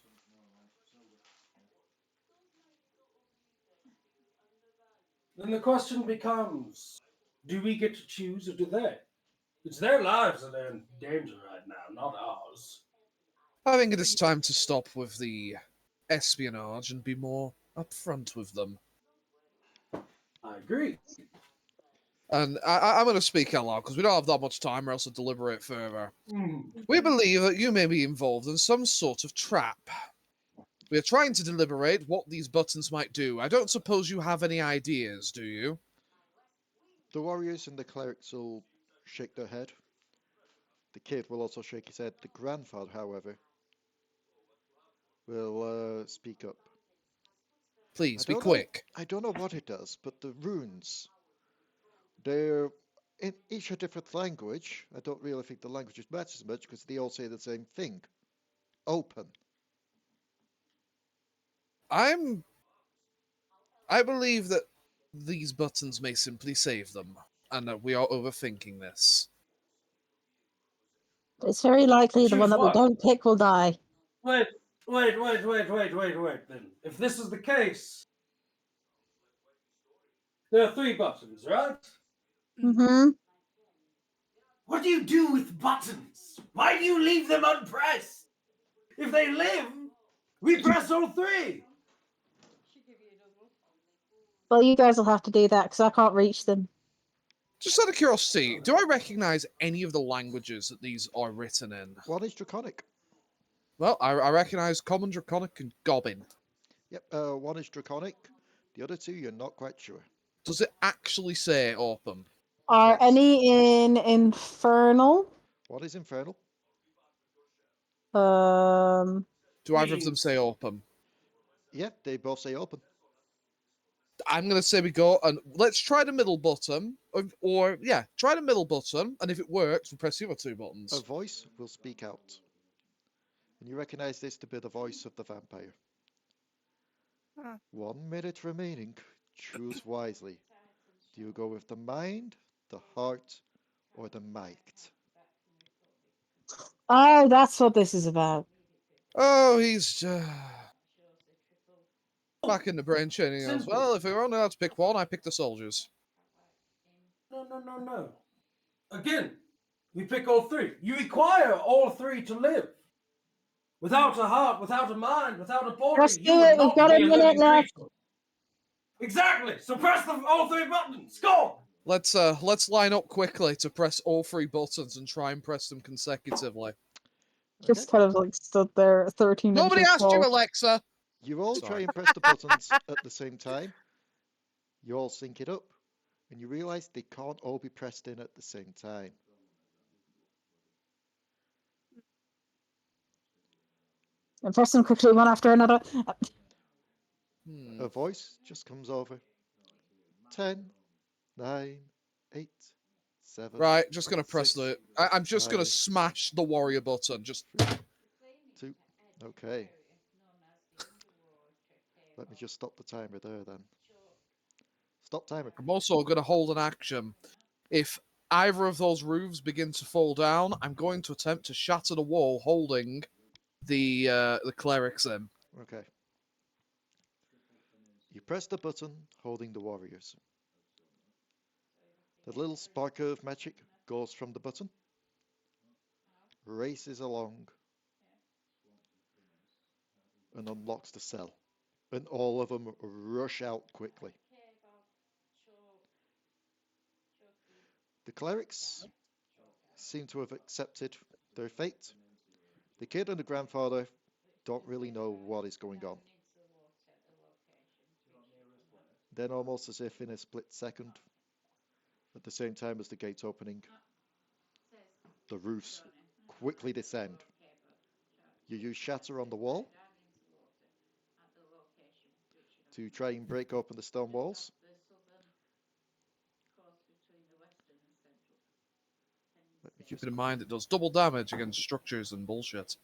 Then the question becomes, do we get to choose or do they? It's their lives that are in danger right now, not ours.
I think it is time to stop with the espionage and be more upfront with them.
I agree.
And I'm going to speak out loud because we don't have that much time or else to deliberate further.
Mm.
We believe that you may be involved in some sort of trap. We are trying to deliberate what these buttons might do. I don't suppose you have any ideas, do you?
The warriors and the clerics will shake their head. The kid will also shake his head. The grandfather, however, will speak up.
Please, be
don't
quick.
I don't know what it does, but the runes, they're in each a different language. I don't really think the languages match as much because they all say the same thing. Open.
I believe that these buttons may simply save them, and that we are overthinking this.
It's very likely the
Choose
one that we
what?
don't pick will die.
Wait, then. If this is the case, there are 3 buttons, right?
Mm-hmm.
What do you do with buttons? Why do you leave them unpressed? If they live, we press all 3.
Well, you guys will have to do that because I can't reach them.
Just out of curiosity, do I recognize any of the languages that these are written in?
One is Draconic.
Well, I recognize Common, Draconic, and Goblin.
Yep, one is Draconic. The other 2, you're not quite sure.
Does it actually say open?
Are
Yes.
any in Infernal?
One is Infernal.
Do either of them say open?
Yeah, they both say open.
I'm going to say we go, and let's try the middle button, or yeah, try the middle button, and if it works, we press the other 2 buttons.
A voice will speak out. And you recognize this to be the voice of the vampire. 1 minute remaining. Choose wisely. Do you go with the mind, the heart, or the might?
Oh, that's what this is about.
Oh, he's back in the brain chaining as
Simple.
well. If we were only allowed to pick one, I pick the soldiers.
No. Again, we pick all 3. You require all 3 to live. Without a heart, without a mind, without a body,
Just
you
do
would
it. We've
not
got
be
a
a
minute
living
left.
creature. Exactly. So press all 3 buttons. Go.
Let's line up quickly to press all 3 buttons and try and press them consecutively.
Just kind of like stood there 13
Nobody
inches
asked you,
tall.
Alexa.
You all try
Sorry.
and press the buttons at the same time. You all sync it up. And you realize they can't all be pressed in at the same time.
And press them quickly one after another.
A voice just comes over. 10, 9, 8, 7.
Right, just gonna press
6,
the. I'm just gonna
5,
smash the warrior button. Just
2. Okay. Let me just stop the timer there then. Stop timer.
I'm also gonna hold an action. If either of those roofs begin to fall down, I'm going to attempt to shatter the wall holding the clerics in.
Okay. You press the button holding the warriors. The little spark of magic goes from the button, races along, and unlocks the cell. And all of them rush out quickly. The clerics seem to have accepted their fate. The kid and the grandfather don't really know what is going on. Then, almost as if in a split second, at the same time as the gate's opening, the roofs quickly descend. You use shatter on the wall to try and break open the stone walls. Let me
Keep
just...
in mind it does double damage against structures and bullshit.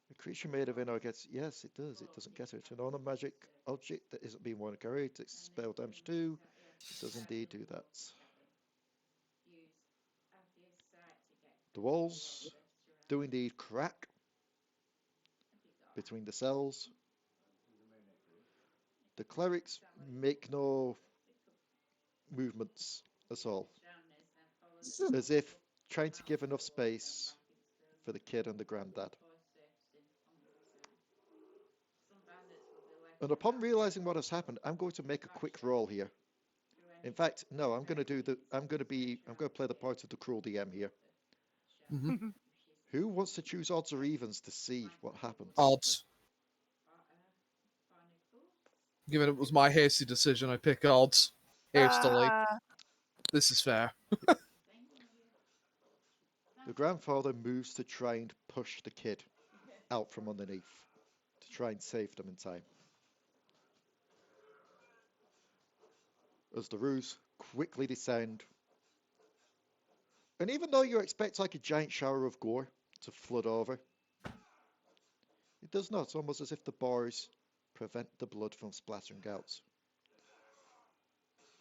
A creature made of inner gets... Yes, it does. It doesn't get it. An honor magic object that isn't being worn carried. It's spell damage too. It does indeed do that. The walls do indeed crack between the cells. The clerics make no movements at all, as if trying to give enough space for the kid and the granddad. And upon realizing what has happened, I'm going to make a quick roll here. In fact, no, I'm going to play the part of the cruel DM here.
Mm-hmm.
Who wants to choose odds or evens to see what happens?
Odds. Given it was my hasty decision, I pick odds. Hastily. This is fair.
The grandfather moves to try and push the kid out from underneath to try and save them in time. As the roofs quickly descend, and even though you expect like a giant shower of gore to flood over, it does not. It's almost as if the bars prevent the blood from splattering out.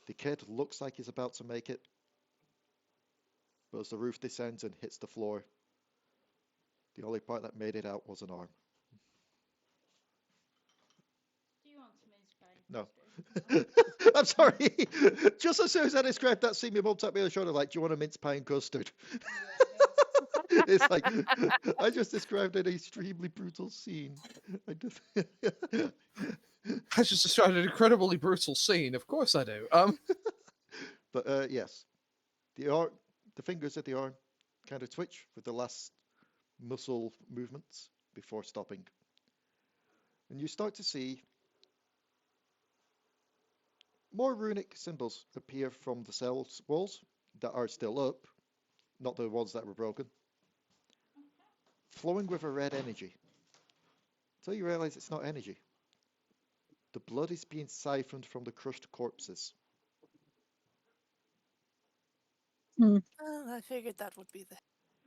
The kid looks like he's about to make it, but as the roof descends and hits the floor, the only part that made it out was an arm. No. I'm sorry. Just as soon as I described that scene, my mum tapped me on the shoulder like, do you want a mince pie and custard? It's like, I just described an extremely brutal scene. I
just described an incredibly brutal scene. Of course I do.
But yes, the fingers of the arm kind of twitch with the last muscle movements before stopping. And you start to see more runic symbols appear from the cell walls that are still up, not the ones that were broken, flowing with a red energy. Until you realize it's not energy. The blood is being siphoned from the crushed corpses.
I figured that would be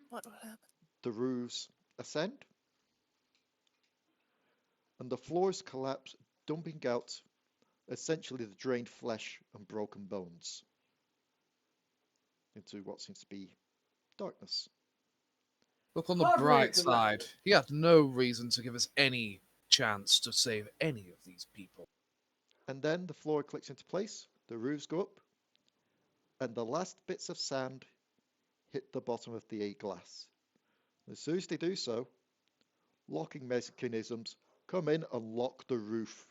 what would happen.
The roofs ascend, and the floors collapse, dumping out essentially the drained flesh and broken bones into what seems to be darkness.
Look on the bright side. He had no reason to give us any chance to save any of these people.
And then the floor clicks into place, the roofs go up, and the last bits of sand hit the bottom of the glass. As soon as they do so, locking mechanisms come in and lock the roof.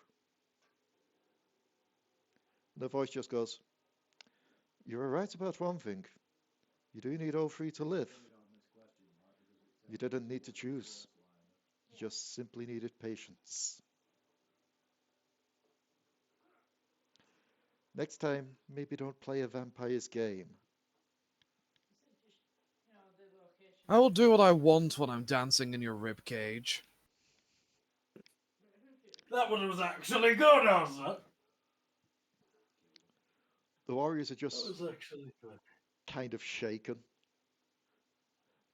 The voice just goes, "You were right about one thing. You do need all three to live. You didn't need to choose. You just simply needed patience." Next time, maybe don't play a vampire's game.
I will do what I want when I'm dancing in your ribcage.
That one was actually good, Nanza.
The warriors are just
That was actually good.
kind of shaken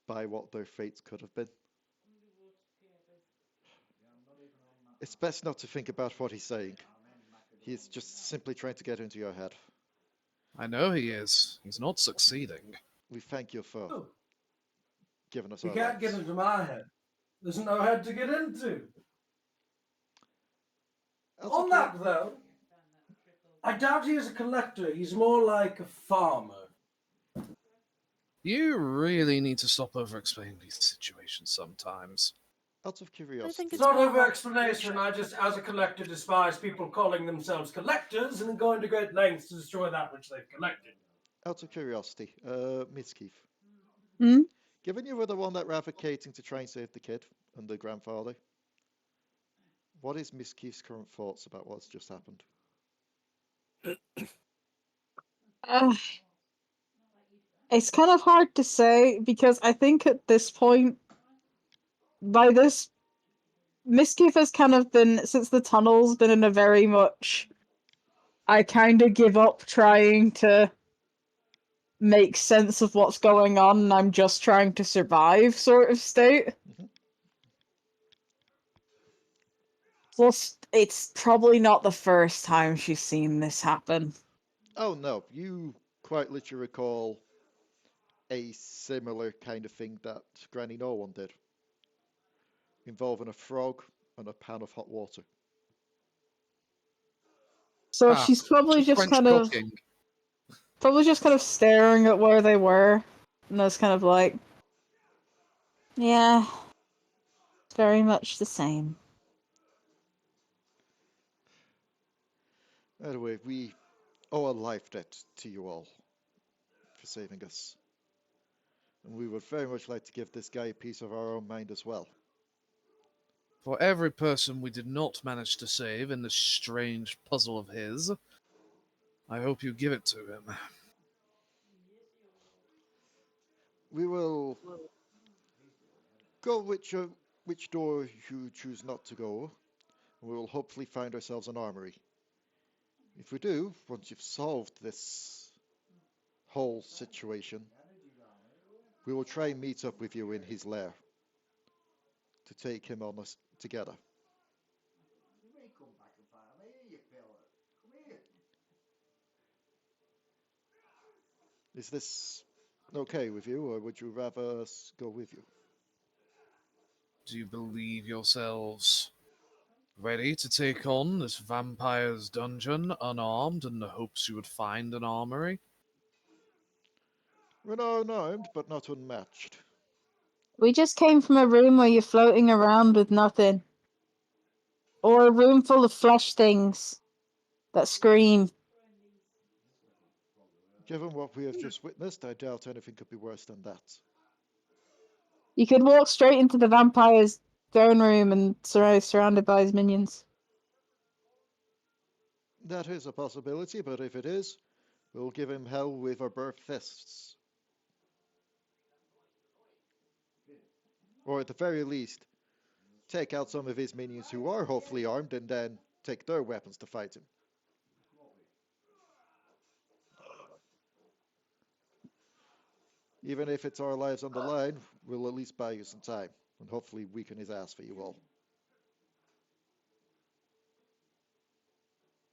by what their fates could have been. It's best not to think about what he's saying. He's just simply trying to get into your head.
I know he is. He's not succeeding.
We thank you for giving us
You
our
can't get
rights.
into my head. There's no head to get into.
That's
On
okay.
that, though, I doubt he is a collector. He's more like a farmer.
You really need to stop over-explaining these situations sometimes.
Out of
I
curiosity,
think
It's
it's
not
more
over explanation. I just, as a collector, despise people calling themselves collectors and going to great lengths to destroy that which they've collected.
out of curiosity, Misskiff,
Hmm?
Given you were the one that were advocating to try and save the kid and the grandfather, what is Misskiff's current thoughts about what's just happened?
It's kind of hard to say because I think at this point, by this, Misskiff has kind of been, since the tunnel's been in a very much, I kind of give up trying to make sense of what's going on and I'm just trying to survive sort of state.
Mhm.
Plus, it's probably not the first time she's seen this happen.
Oh no, you quite literally recall a similar kind of thing that Granny No One did, involving a frog and a pan of hot water.
So she's probably
some
just
French
kind of
cooking.
staring at where they were, and that's kind of like, yeah, it's very much the same.
Anyway, we owe a life debt to you all for saving us. And we would very much like to give this guy a piece of our own mind as well.
For every person we did not manage to save in this strange puzzle of his, I hope you give it to him.
We will go which door you choose not to go, and we will hopefully find ourselves an armory. If we do, once you've solved this whole situation, we will try and meet up with you in his lair to take him on us together. Is this okay with you, or would you rather us go with you?
Do you believe yourselves ready to take on this vampire's dungeon unarmed in the hopes you would find an armory?
We're not unarmed, but not unmatched.
We just came from a room where you're floating around with nothing. Or a room full of flesh things that scream.
Given what we have just witnessed, I doubt anything could be worse than that.
You could walk straight into the vampire's throne room and surrounded by his minions.
That is a possibility, but if it is, we'll give him hell with our bare fists. Or at the very least, take out some of his minions who are hopefully armed and then take their weapons to fight him. Even if it's our lives on the line, we'll at least buy you some time, and hopefully weaken his ass for you all.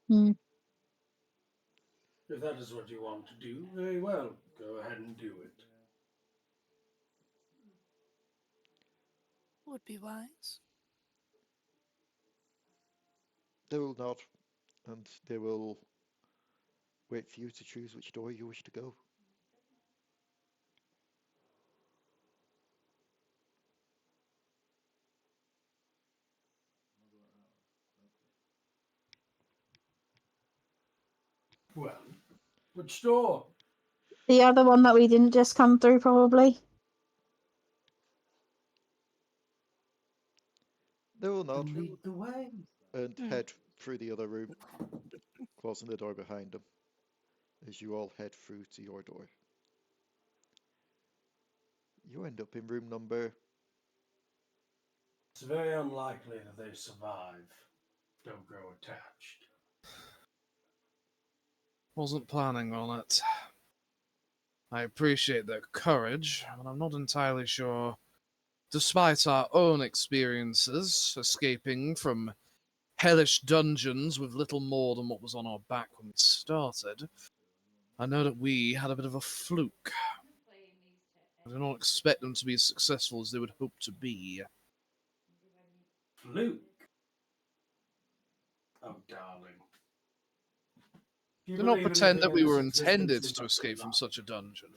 If that is what you want to do, very well. Go ahead and do it.
Would be wise.
They will not, and they will wait for you to choose which door you wish to go.
Well, which door?
The other one that we didn't just come through, probably.
They will nod
Lead the way.
and head through the other room, closing the door behind them as you all head through to your door. You end up in room number...
It's very unlikely that they survive. Don't grow attached.
Wasn't planning on it. I appreciate their courage, but I'm not entirely sure. Despite our own experiences, escaping from hellish dungeons with little more than what was on our back when we started, I know that we had a bit of a fluke. I do not expect them to be as successful as they would hope to be.
Fluke. Oh, darling.
Do not pretend that we were intended to escape from such a dungeon.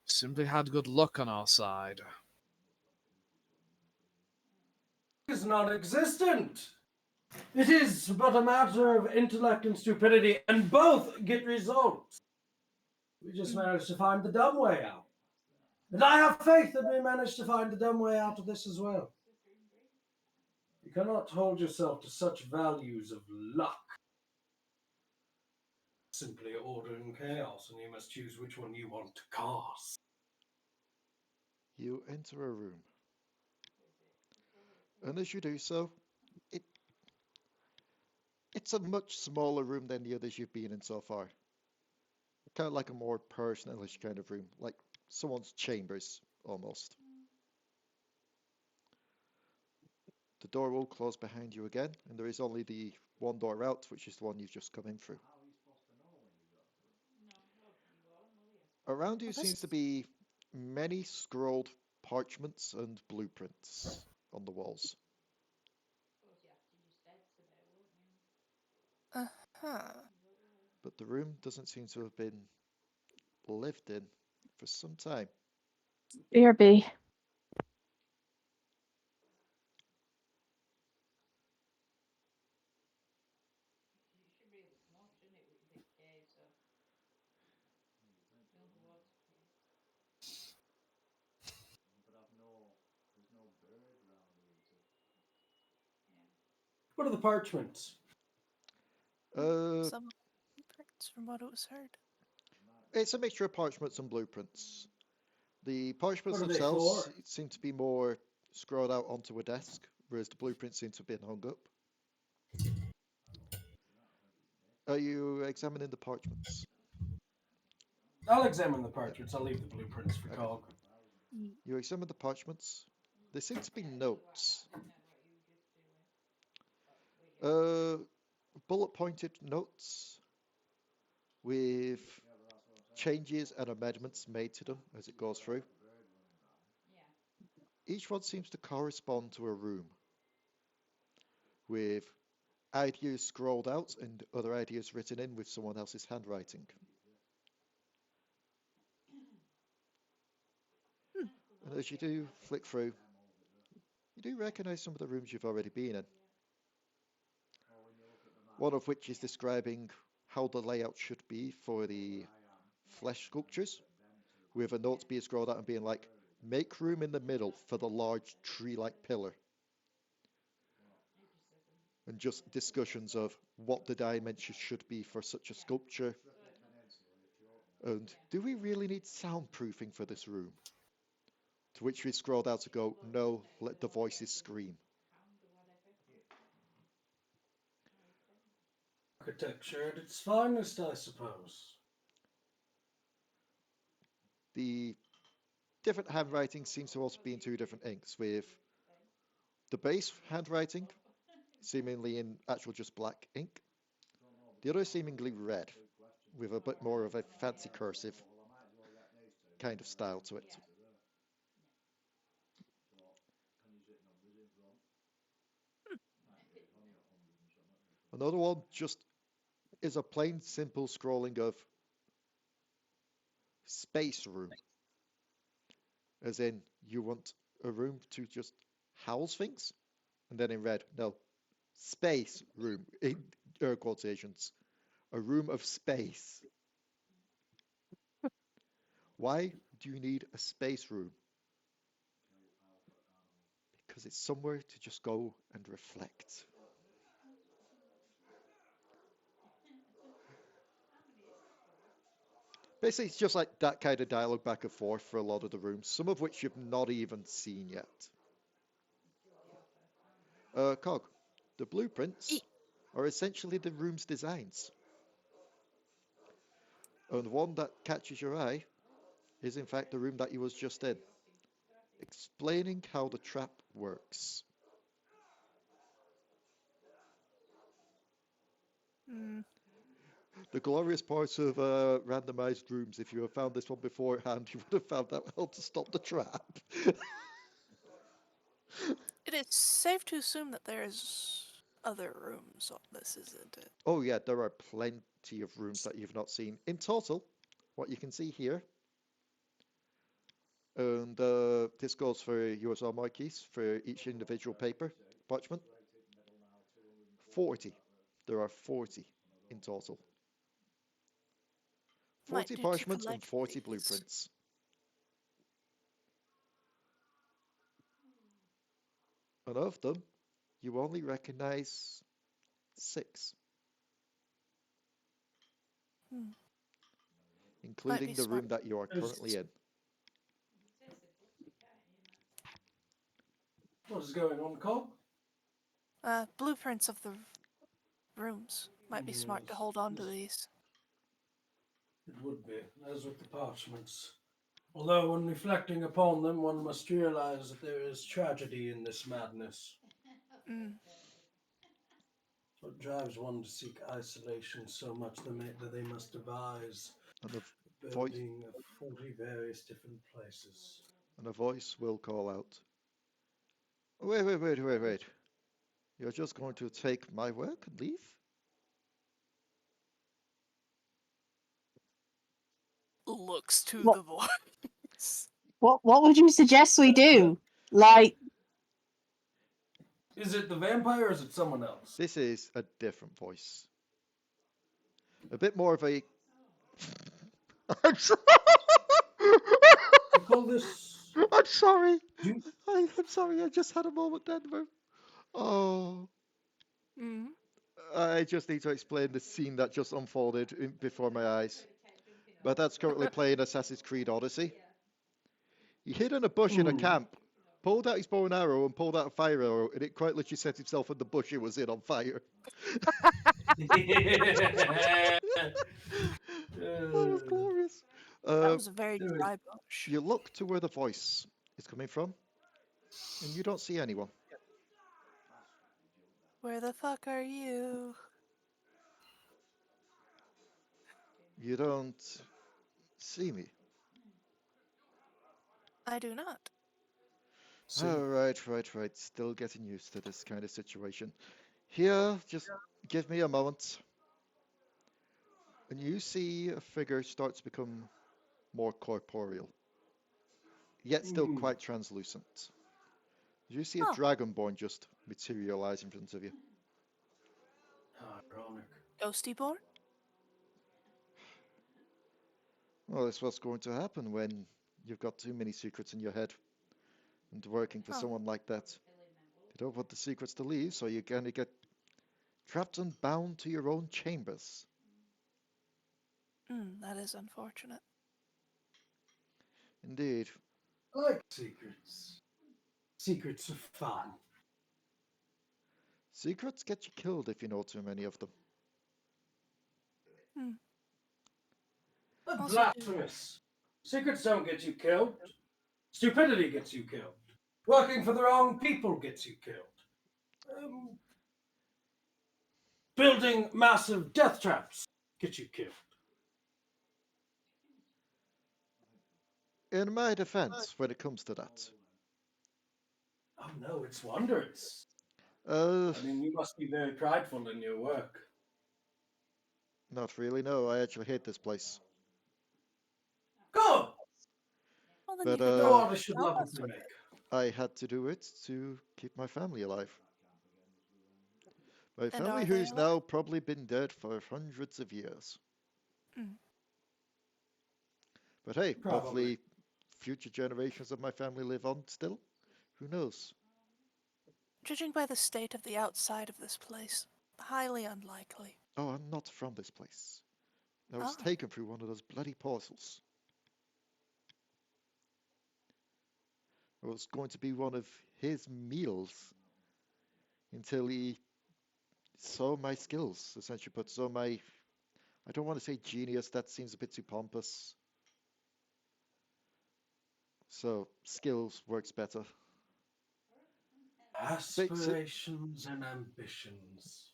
Simply had good luck on our side.
Is non-existent. It is but a matter of intellect and stupidity, and both get results. We just managed to find the dumb way out. And I have faith that we manage to find a dumb way out of this as well. You cannot hold yourself to such values of luck. Simply order and chaos, and you must choose which one you want to cast.
You enter a room. And as you do so, it's a much smaller room than the others you've been in so far. Kind of like a more personalish kind of room, like someone's chambers, almost. The door will close behind you again, and there is only the one door out, which is the one you've just come in through. Around you
Well,
seems to be many scrolled parchments and blueprints on the walls.
Uh-huh.
But the room doesn't seem to have been lived in for some time.
BRB.
What are the parchments?
Some blueprints from what it was heard.
It's a mixture of parchments and blueprints. The parchments
What are they
themselves
for?
seem to be more scrolled out onto a desk, whereas the blueprints seem to have been hung up. Are you examining the parchments?
I'll examine the parchments. I'll leave the blueprints for
Okay.
Cog.
You examine the parchments. There seem to be notes. Bullet-pointed notes with changes and amendments made to them as it goes through. Each one seems to correspond to a room, with ideas scrolled out and other ideas written in with someone else's handwriting. And as you do flick through, you do recognize some of the rooms you've already been in. One of which is describing how the layout should be for the flesh sculptures, with a note being scrolled out and being like, make room in the middle for the large tree-like pillar. And just discussions of what the dimensions should be for such a sculpture. And do we really need soundproofing for this room? To which we scrolled out to go, no, let the voices scream.
Architecture at its finest, I suppose.
The different handwriting seems to also be in two different inks, with the base handwriting seemingly in actual just black ink, the other seemingly red, with a bit more of a fancy cursive kind of style to it. Another one just is a plain simple scrolling of space room. As in, you want a room to just house things? And then in red, no, space room, in air quotations. A room of space. Why do you need a space room? Because it's somewhere to just go and reflect. Basically, it's just like that kind of dialogue back and forth for a lot of the rooms, some of which you've not even seen yet. Cog, the blueprints are essentially the room's designs. And one that catches your eye is in fact the room that you was just in, explaining how the trap works. The glorious part of randomized rooms, if you had found this one beforehand, you would have found out how to stop the trap.
It is safe to assume that there's other rooms on this, isn't it?
Oh yeah, there are plenty of rooms that you've not seen. In total, what you can see here, and this goes for yours or Marquis, for each individual paper, parchment, 40. There are 40 in total. 40
Might need to
parchments and
collect
40
these.
blueprints. And of them, you only recognize 6,
Hmm. Might
including
be
the
smart.
room that you are currently in.
What is going on, Cobb?
Blueprints of the rooms. Might be smart to
Yes,
hold on to
yes.
these.
It would be, as with the parchments. Although, when reflecting upon them, one must realize that there is tragedy in this madness.
Mm.
What drives one to seek isolation so much that they must devise
And the
the
voice,
building of 40 various different places.
and a voice will call out, wait. You're just going to take my work and leave?
Looks to
What?
the voice.
What would you suggest we do? Like,
Is it the vampire or is it someone else?
This is a different voice. A bit more of a... I'm sorry.
You call this...
I'm sorry.
Do...
I'm sorry, I just had a moment then where... Oh,
Mm.
I just need to explain the scene that just unfolded before my eyes. But that's currently playing Assassin's Creed Odyssey. He hid in a bush in a camp, pulled out his bow and arrow, and pulled out a fire arrow, and it quite literally set himself and the bush he was in on fire. That was glorious.
That was a very dry bush.
You look to where the voice is coming from, and you don't see anyone.
Where the fuck are you?
You don't see me.
I do not.
Oh, right. Still getting used to this kind of situation. Here, just give me a moment. And you see a figure start to become more corporeal, yet still quite translucent. You see a
Oh.
Dragonborn just materialize in front of you.
Ironic.
Ghosty born?
Well, that's what's going to happen when you've got too many secrets in your head and working for someone like that. You don't want the secrets to leave, so you're going to get trapped and bound to your own chambers.
That is unfortunate.
Indeed.
I like secrets. Secrets are fun.
Secrets get you killed if you know too many of them.
That's
Also
blasphemous. Secrets don't get you killed. Stupidity gets you killed. Working for the wrong people gets you killed. Building massive death traps gets you killed.
In my defense, when it comes to that,
Oh no, it's wondrous.
uh,
I mean, you must be very prideful in your work.
not really, no. I actually hate this place.
Good!
Well, then
But,
you could
No
go
artist should
help
love what
us
they
with
make.
it.
I had to do it to keep my family alive. My
And
family
are they
who's
alive?
now probably been dead for hundreds of years. But hey,
Probably.
hopefully future generations of my family live on still. Who knows?
Judging by the state of the outside of this place, highly unlikely.
Oh, I'm not from this place. I was
Ah.
taken through one of those bloody portals. I was going to be one of his meals until he saw my skills, essentially put, saw my, I don't want to say genius, that seems a bit too pompous. So, skills works better.
Aspirations and ambitions.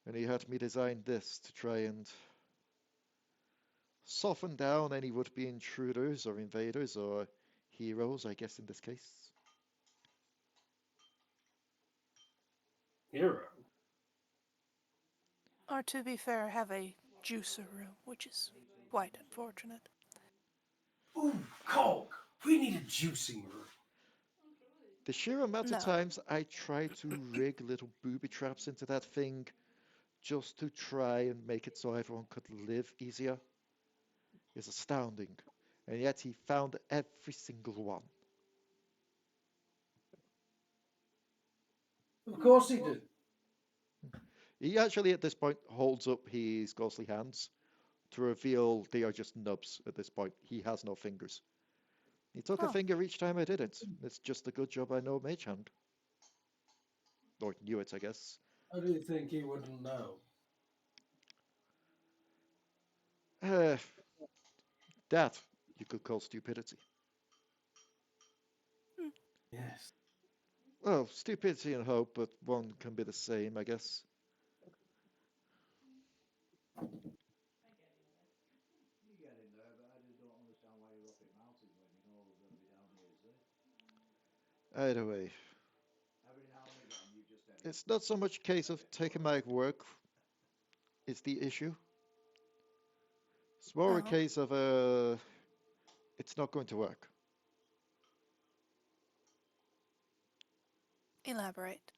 And he had me design this to try and soften down any would-be intruders or invaders or heroes, I guess in this case.
Hero.
Or to be fair, have a juicer room, which is quite unfortunate.
Ooh, Cog! We need a juicing room.
The sheer amount of
No.
times I try to rig little booby traps into that thing just to try and make it so everyone could live easier is astounding. And yet he found every single one.
Of course he did.
He actually, at this point, holds up his ghostly hands to reveal they are just nubs at this point. He has no fingers. He took a
Oh.
finger each time I did it. It's just a good job I know Mage Hand. Or knew it, I guess.
How do you think he wouldn't know?
Uh, that you could call stupidity.
Yes.
Well, stupidity and hope, but one can be the same, I guess. Either way, it's not so much a case of taking my work is the issue. It's more a
Oh.
case of it's not going to work.
Elaborate.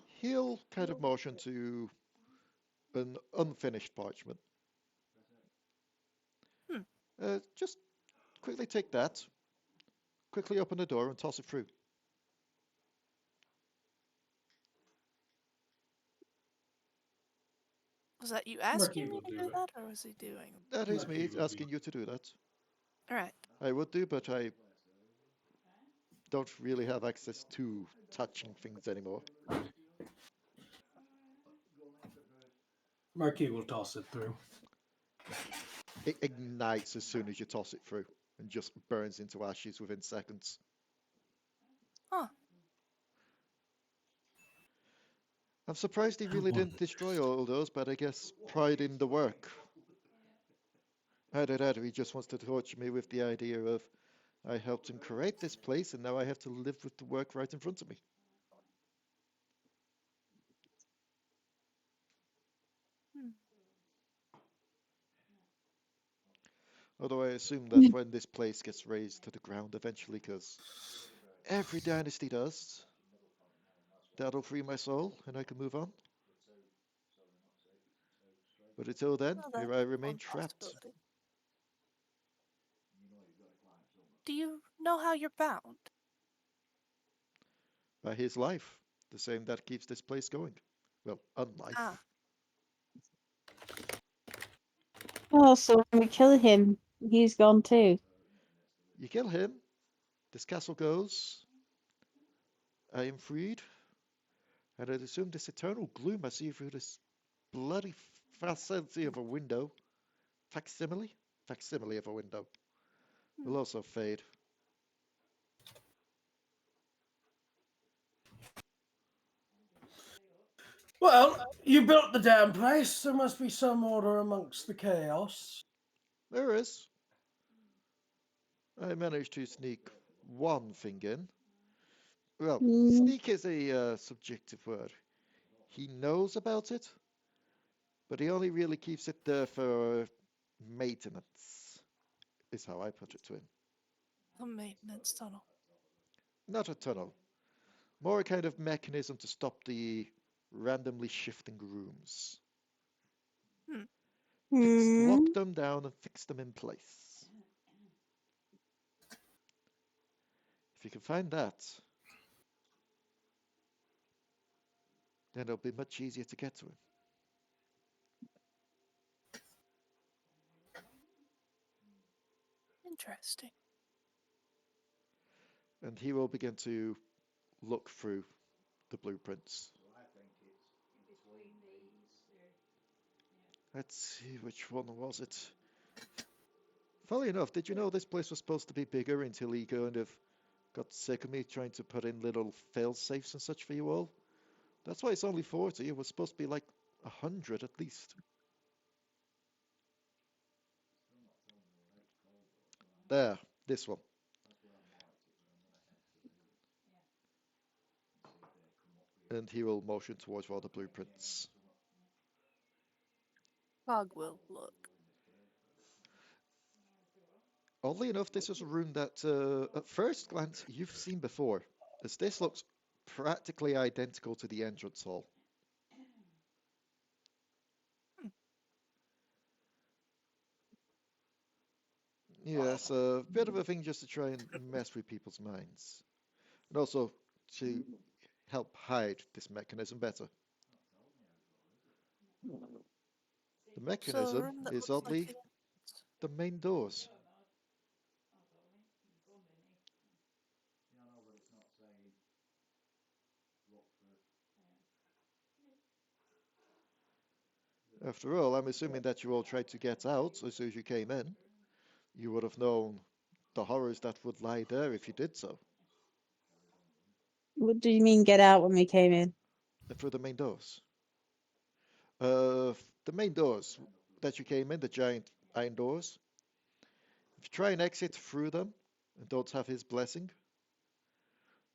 He'll kind of motion to an unfinished parchment. Just quickly take that, quickly open the door and toss it through.
Was that you
Marquis
asking me
will
to
do
do
it.
that, or was he doing?
That is
Marquis
me
will
asking
do
you to do that.
All right.
I would do, but I don't really have access to touching things anymore.
Marquis will toss it through.
It ignites as soon as you toss it through and just burns into ashes within seconds.
Huh.
I'm surprised he really didn't destroy all those, but I guess pride in the work. Either that or he just wants to torture me with the idea of I helped him create this place and now I have to live with the work right in front of me. Although I assume that when this place gets razed to the ground eventually, because every dynasty does, that'll free my soul and I can move on. But until then,
Well,
here
that's
I remain
one
trapped.
possibility. Do you know how you're bound?
By his life, the same that keeps this place going. Well, unlife.
Ah.
Oh, so when we kill him, he's gone too.
You kill him, this castle goes, I am freed, and I'd assume this eternal gloom I see through this bloody facility of a window, facsimile of a window, will also fade.
Well, you built the damn place. There must be some order amongst the chaos.
There is. I managed to sneak one thing in. Well, sneak is a subjective word. He knows about it, but he only really keeps it there for maintenance, is how I put it to him.
The maintenance tunnel.
Not a tunnel. More a kind of mechanism to stop the randomly shifting rooms. Lock them down and fix them in place. If you can find that, then it'll be much easier to get to him.
Interesting.
And he will begin to look through the blueprints. Let's see, which one was it? Funnily enough, did you know this place was supposed to be bigger until he kind of got sick of me trying to put in little fail-safes and such for you all? That's why it's only 40. It was supposed to be like 100 at least. There, this one. And he will motion towards one of the blueprints.
Fog will look.
Oddly enough, this is a room that, at first glance, you've seen before, as this looks practically identical to the entrance hall. Yes, a bit of a thing just to try and mess with people's minds. And also, to help hide this mechanism better. The
So a
mechanism
room that
is
looks like
oddly the main doors. After all, I'm assuming that you all tried to get out as soon as you came in. You would have known the horrors that would lie there if you did so.
What do you mean get out when we came in?
Through the main doors. The main doors that you came in, the giant iron doors. If you try and exit through them and don't have his blessing,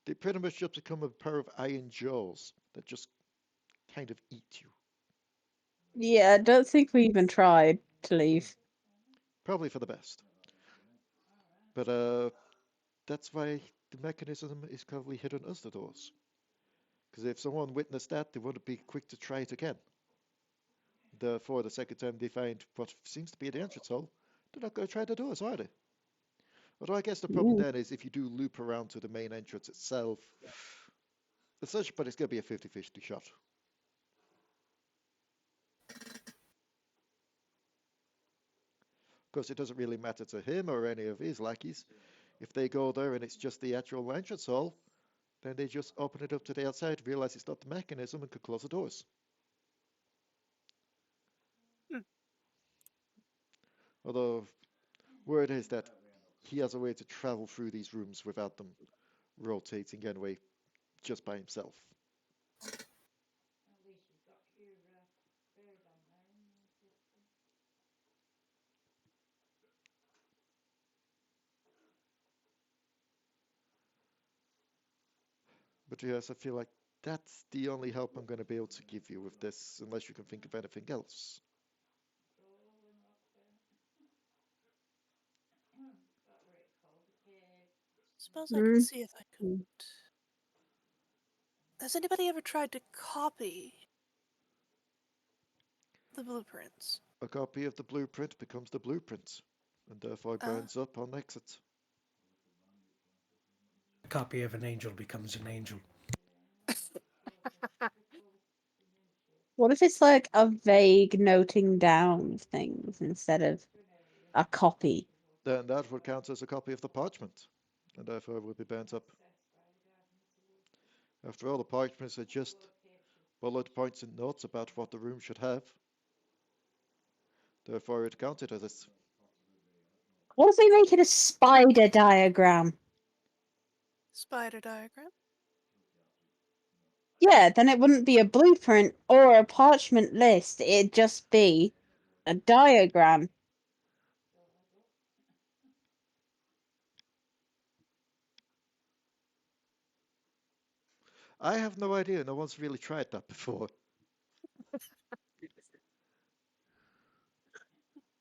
they pretty much just become a pair of iron jaws that just kind of eat you.
Yeah, I don't think we even tried to leave.
Probably for the best. But that's why the mechanism is currently hidden as the doors. Because if someone witnessed that, they wouldn't be quick to try it again. Therefore, the second time they find what seems to be the entrance hole, they're not going to try the doors, are they? Although I guess the problem then is if you do loop around to the main entrance itself, it's such, but it's going to be a 50-50 shot. Of course, it doesn't really matter to him or any of his lackeys. If they go there and it's just the actual entrance hall, then they just open it up to the outside, realize it's not the mechanism, and could close the doors. Although, word is that he has a way to travel through these rooms without them rotating anyway, just by himself. But yes, I feel like that's the only help I'm going to be able to give you with this, unless you can think of anything else.
Suppose I could see if I could. Has anybody ever tried to copy the blueprints?
A copy of the blueprint becomes the blueprint, and therefore burns up on exit.
A copy of an angel becomes an angel.
What if it's like a vague noting down of things instead of a copy?
Then that would count as a copy of the parchment, and therefore would be burnt up. After all, the parchments are just bullet points and notes about what the room should have. Therefore, it counted as it.
What if we make it a spider diagram?
Spider diagram?
Yeah, then it wouldn't be a blueprint or a parchment list. It'd just be a diagram.
I have no idea. No one's really tried that before.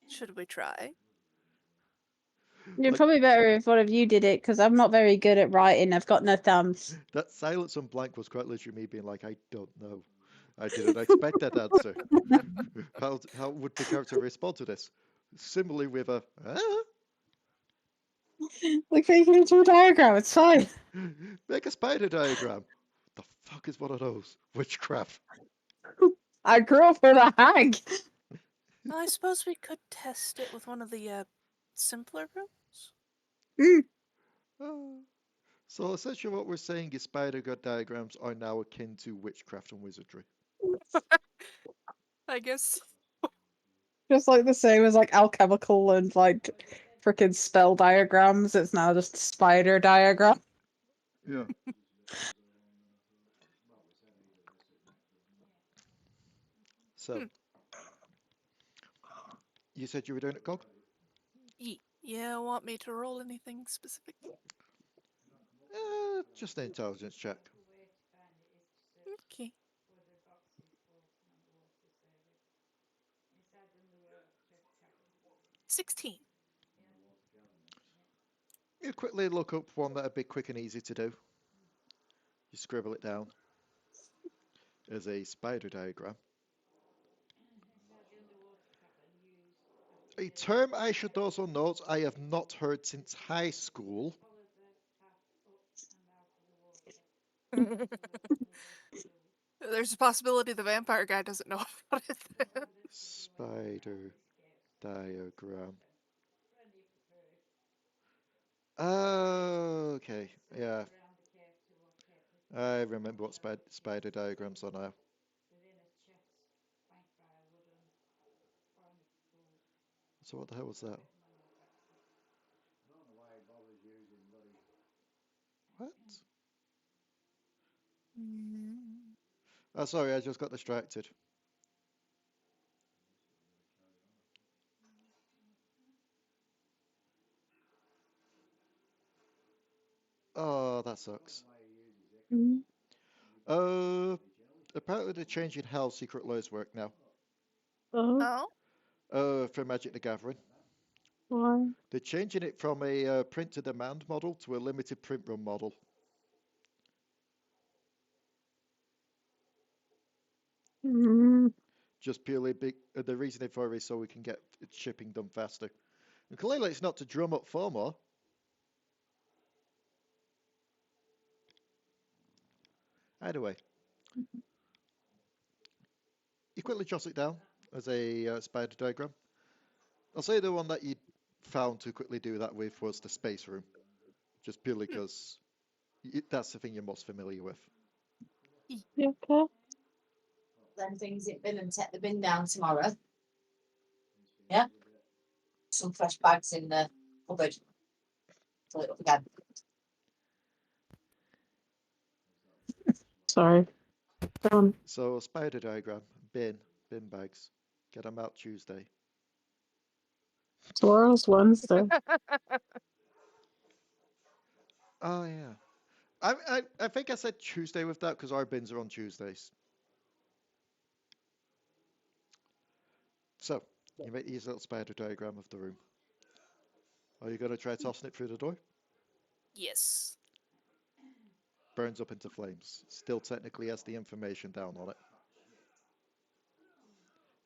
Should we try?
You're
Like,
probably better if one of you did it, because I'm not very good at writing. I've got no thumbs.
that silence on blank was quite literally me being like, I don't know. I didn't expect that answer. How would the character respond to this? Similarly with a,
Like making it into a diagram, it's fine.
make a spider diagram. The fuck is one of those? Witchcraft.
I grew up with a hag.
I suppose we could test it with one of the simpler rooms.
So essentially what we're saying is spider diagrams are now akin to witchcraft and wizardry.
I guess.
Just like the same as like alchemical and like freaking spell diagrams. It's now just spider diagram.
Yeah. So, you said you were doing it, Cog?
Yeah, want me to roll anything specific?
Just an intelligence check.
Okay. 16.
You quickly look up one that'd be quick and easy to do. You scribble it down as a spider diagram. A term I should also note I have not heard since high school.
There's a possibility the vampire guy doesn't know about it. Then.
Spider diagram. Oh, okay. Yeah. I remember what spider diagrams are now. So what the hell was that? What? Oh, sorry, I just got distracted. Oh, that sucks.
Mhm.
Apparently they're changing how secret laws work now.
Oh,
Oh,
For Magic the Gathering.
why?
They're changing it from a print to demand model to a limited print run model.
Mm.
Just purely the reasoning for it is so we can get shipping done faster. And clearly it's not to drum up FOMO. Anyway, you quickly jot it down as a spider diagram. I'll say the one that you found to quickly do that with was the space room. Just purely because that's the thing you're most familiar with.
You okay?
Them things in bin and take the bin down tomorrow. Yeah. Some fresh bags in the cupboard. Fill it up again.
Sorry. Go on.
So spider diagram, bin bags. Get them out Tuesday.
Tomorrow's Wednesday.
Oh yeah. I think I said Tuesday with that because our bins are on Tuesdays. So you make these little spider diagram of the room. Are you going to try tossing it through the door?
yes.
Burns up into flames. Still technically has the information down on it.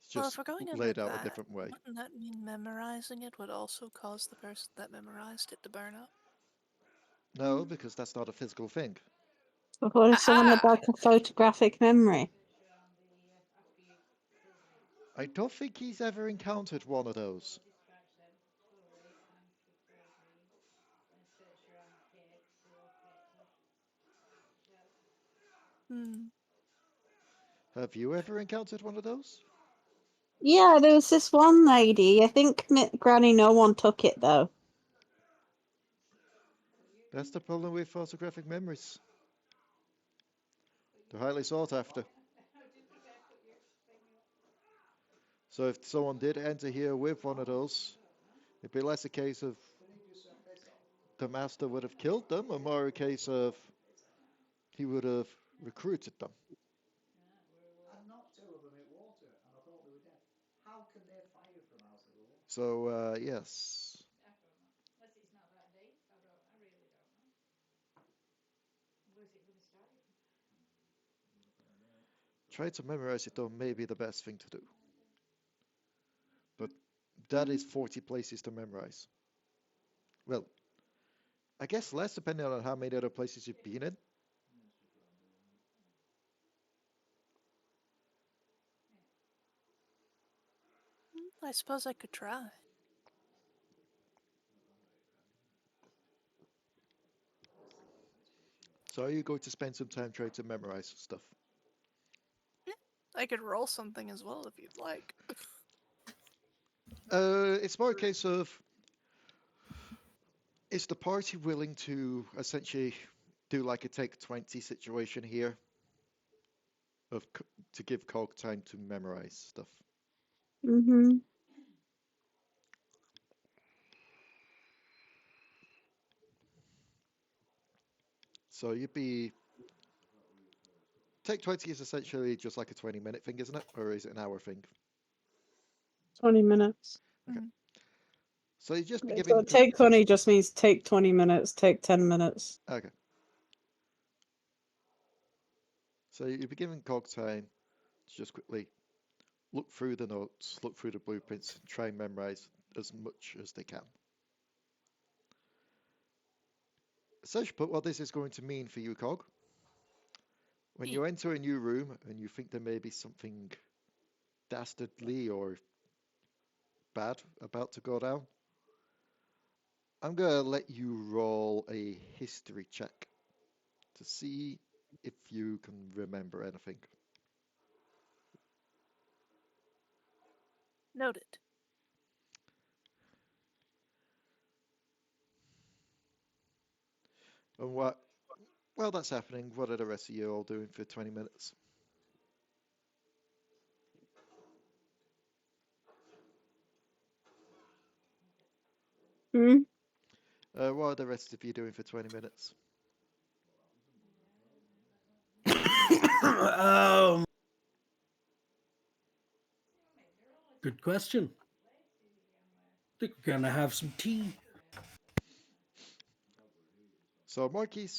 It's
Well,
just
if we're going in
laid
with
out a
that,
different way.
wouldn't that mean memorizing it would also cause the person that memorized it to burn up?
No, because that's not a physical thing.
But what if someone had
Aha!
like a photographic memory?
I don't think he's ever encountered one of those.
Hmm.
Have you ever encountered one of those?
Yeah, there was this one lady. I think Granny no one took it though.
That's the problem with photographic memories. They're highly sought after. So if someone did enter here with one of those, it'd be less a case of the master would have killed them, or more a case of he would have recruited them. So, yes. Try to memorize it though may be the best thing to do. But that is 40 places to memorize. Well, I guess less depending on how many other places you've been in.
I suppose I could try.
So are you going to spend some time trying to memorize stuff?
I could roll something as well if you'd like.
It's more a case of, is the party willing to essentially do like a take 20 situation here? To give Cog time to memorize stuff.
Mm-hmm.
So you'd be... Take 20 is essentially just like a 20-minute thing, isn't it? Or is it an hour thing?
20 minutes.
Okay. So you just be
So
giving...
take 20 just means take 20 minutes, take 10 minutes.
Okay. So you'd be giving Cog time to just quickly look through the notes, look through the blueprints, and try and memorize as much as they can. Essentially, but what this is going to mean for you, Cog, When you enter a new room and you think there may be something dastardly or bad about to go down, I'm going to let you roll a history check to see if you can remember anything.
Noted.
And while that's happening, what are the rest of you all doing for 20 minutes?
Hmm?
What are the rest of you doing for 20 minutes?
Good question. Think we're gonna have some tea.
So Marquis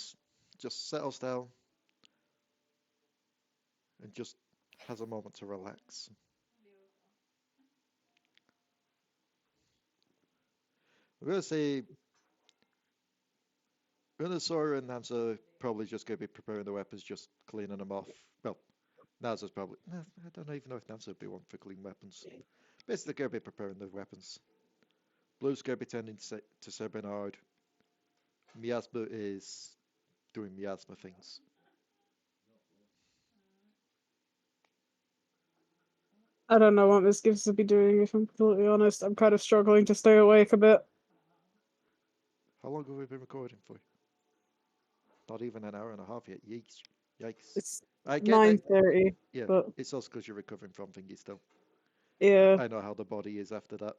just settles down and just has a moment to relax. I'm going to say Minosaur and Nanza are probably just going to be preparing the weapons, just cleaning them off. Well, Nanza's probably... I don't even know if Nanza would be one for clean weapons. Basically, they're going to be preparing the weapons. Blue's going to be tending to Sir Bernard. Miasma is doing Miasma things.
I don't know what Misskiff will be doing, if I'm completely honest. I'm kind of struggling to stay awake a bit.
How long have we been recording for? Not even an hour and a half yet. Yikes. Yikes.
It's
I get that.
9:30,
Yeah,
but
it's also because you're recovering from thingy still.
yeah.
I know how the body is after that.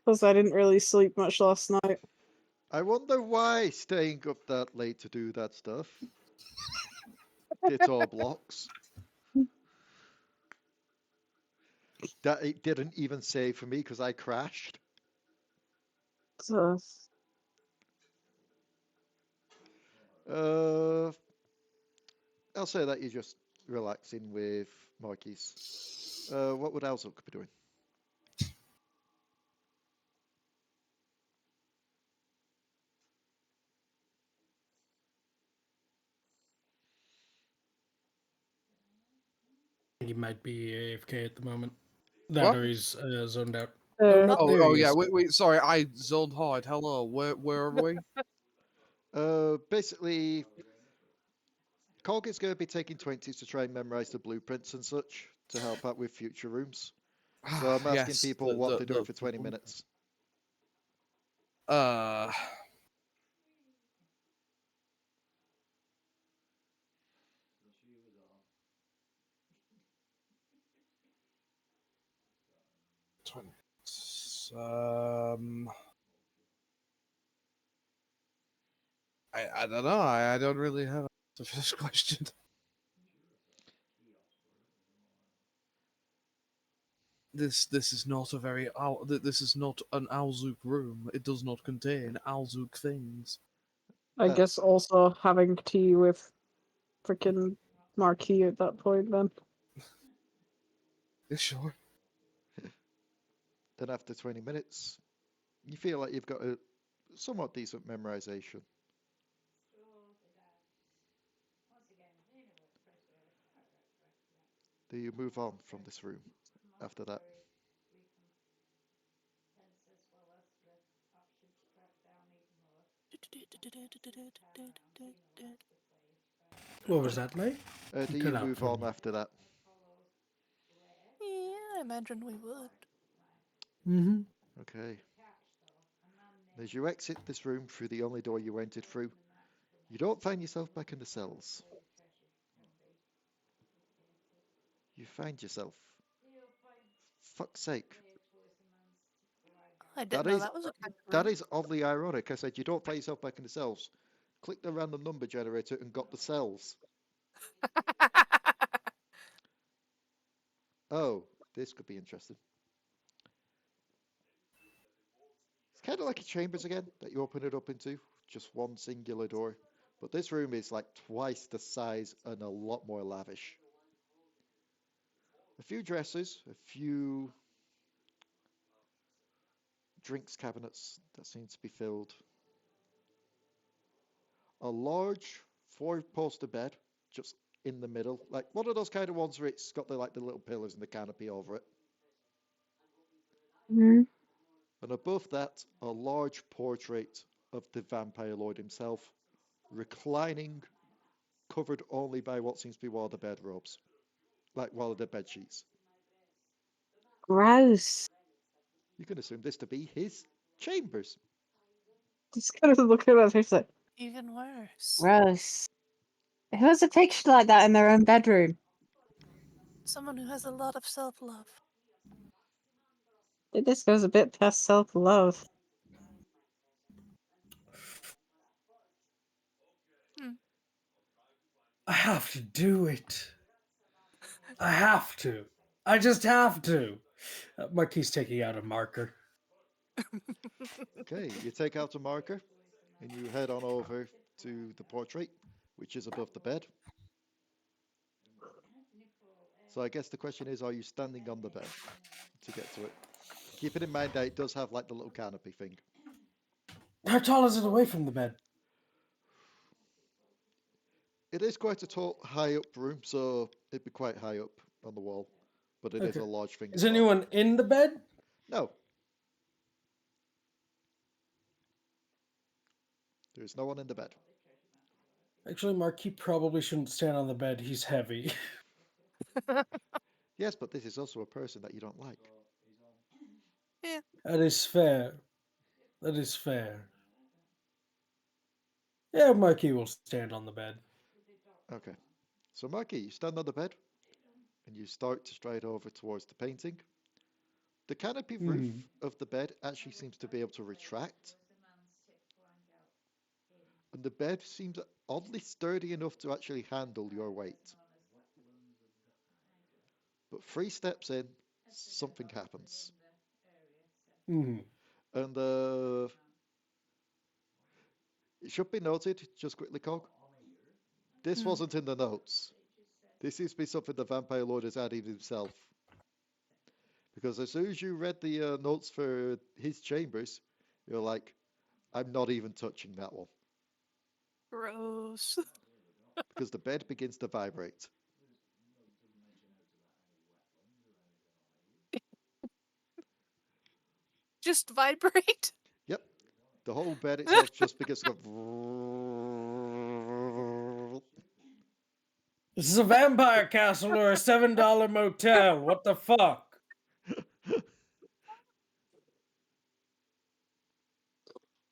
Plus, I didn't really sleep much last night.
I wonder why staying up that late to do that stuff. Ditto blocks. That it didn't even save for me because I crashed.
So,
I'll say that you're just relaxing with Marquis. What would Au-Zuk be doing?
He might be AFK at the moment. That
What?
or he's zoned out.
uh,
Oh,
there
oh
he
yeah.
is.
Wait. Sorry, I zoned hard. Hello. Where are we?
Basically, Cog is going to be taking 20s to try and memorize the blueprints and such to help out with future rooms. So I'm asking
Yes,
people what they're doing for 20 minutes.
Uh. I don't know. I don't really have an answer for this question. This is not a very this is not an Au-Zuk room. It does not contain Au-Zuk things.
I guess also having tea with freaking Marquis at that point then.
Yeah, sure.
Then after 20 minutes, you feel like you've got a somewhat decent memorization. Do you move on from this room after that?
What was that, Leigh?
Do
Cut
you
out
move
for
on
me.
after that?
Yeah, I imagine we would.
Mm-hmm.
Okay. As you exit this room through the only door you entered through, you don't find yourself back in the cells. You find yourself. Fuck's sake.
I didn't
That
know
is
that was a kind of
that
room.
is oddly ironic. I said you don't find yourself back in the cells. Click the random number generator and got the cells. Oh, this could be interesting. It's kind of like a chambers again that you open it up into, just one singular door. But this room is like twice the size and a lot more lavish. A few dressers, a few drinks cabinets that seem to be filled. A large four-poster bed just in the middle, like one of those kind of ones where it's got the little pillars and the canopy over it.
Mhm.
And above that, a large portrait of the Vampire Lord himself, reclining, covered only by what seems to be one of the bedrobes, like one of the bed sheets.
Gross.
You can assume this to be his chambers.
Just kind of look at that face like,
Even worse.
Gross. Who has a picture like that in their own bedroom?
Someone who has a lot of self-love.
This goes a bit past self-love.
I have to do it. I have to. I just have to. Marquis taking out a marker.
Okay, you take out a marker and you head on over to the portrait, which is above the bed. So I guess the question is, are you standing on the bed to get to it? Keeping in mind that it does have like the little canopy thing.
How tall is it away from the bed?
It is quite a tall, high up room, so it'd be quite high up on the wall. But it is
Okay.
a large thing.
Is
as well.
anyone in the bed?
No. There's no one in the bed.
Actually, Marquis probably shouldn't stand on the bed. He's heavy.
Yes, but this is also a person that you don't like.
Yeah.
That is fair. That is fair. Yeah, Marquis will stand on the bed.
Okay. So, Marquis, you stand on the bed and you start to stride over towards the painting. The canopy roof of the bed actually seems to be able to retract. And the bed seems oddly sturdy enough to actually handle your weight. But 3 steps in, something happens. And it should be noted, just quickly, Cog, this wasn't in the notes. This seems to be something the Vampire Lord has added himself. Because as soon as you read the notes for his chambers, you're like, I'm not even touching that one.
Gross.
Because the bed begins to vibrate.
Just vibrate?
Yep. The whole bed itself just begins to go.
This is a vampire castle or a $7 motel. What the fuck?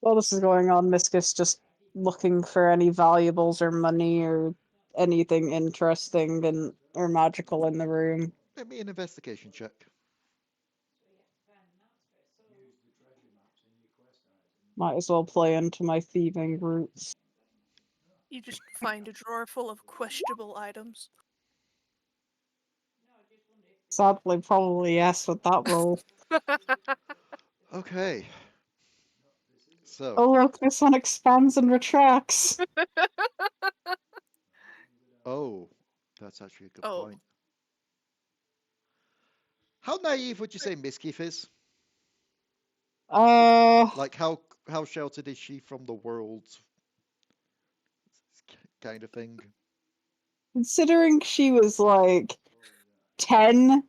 while this is going on, Misskiff's just looking for any valuables or money or anything interesting and or magical in the room.
Make me an investigation check.
Might as well play into my thieving roots.
You just find a drawer full of questionable items.
Sadly, probably yes with that roll.
Okay. So,
Oh look, this one expands and retracts.
oh, that's actually a good
Oh.
point. How naive would you say Misskiff is? Like, how sheltered is she from the world? Kind of thing.
Considering she was like 10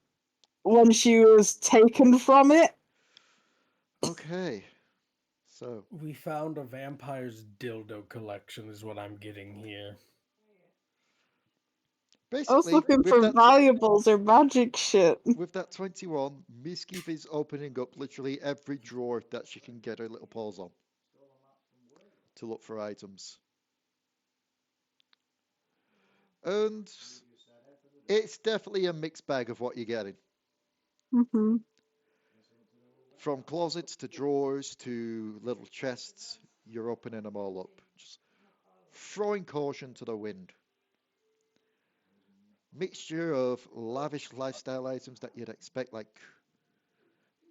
when she was taken from it.
Okay. So,
We found a vampire's dildo collection is what I'm getting here.
basically,
I was looking
with
for
that,
valuables or magic shit.
with that 21, Misskiff is opening up literally every drawer that she can get her little paws on to look for items. And it's definitely a mixed bag of what you're getting.
Mm-hmm.
From closets to drawers to little chests, you're opening them all up. Just throwing caution to the wind. Mixture of lavish lifestyle items that you'd expect, like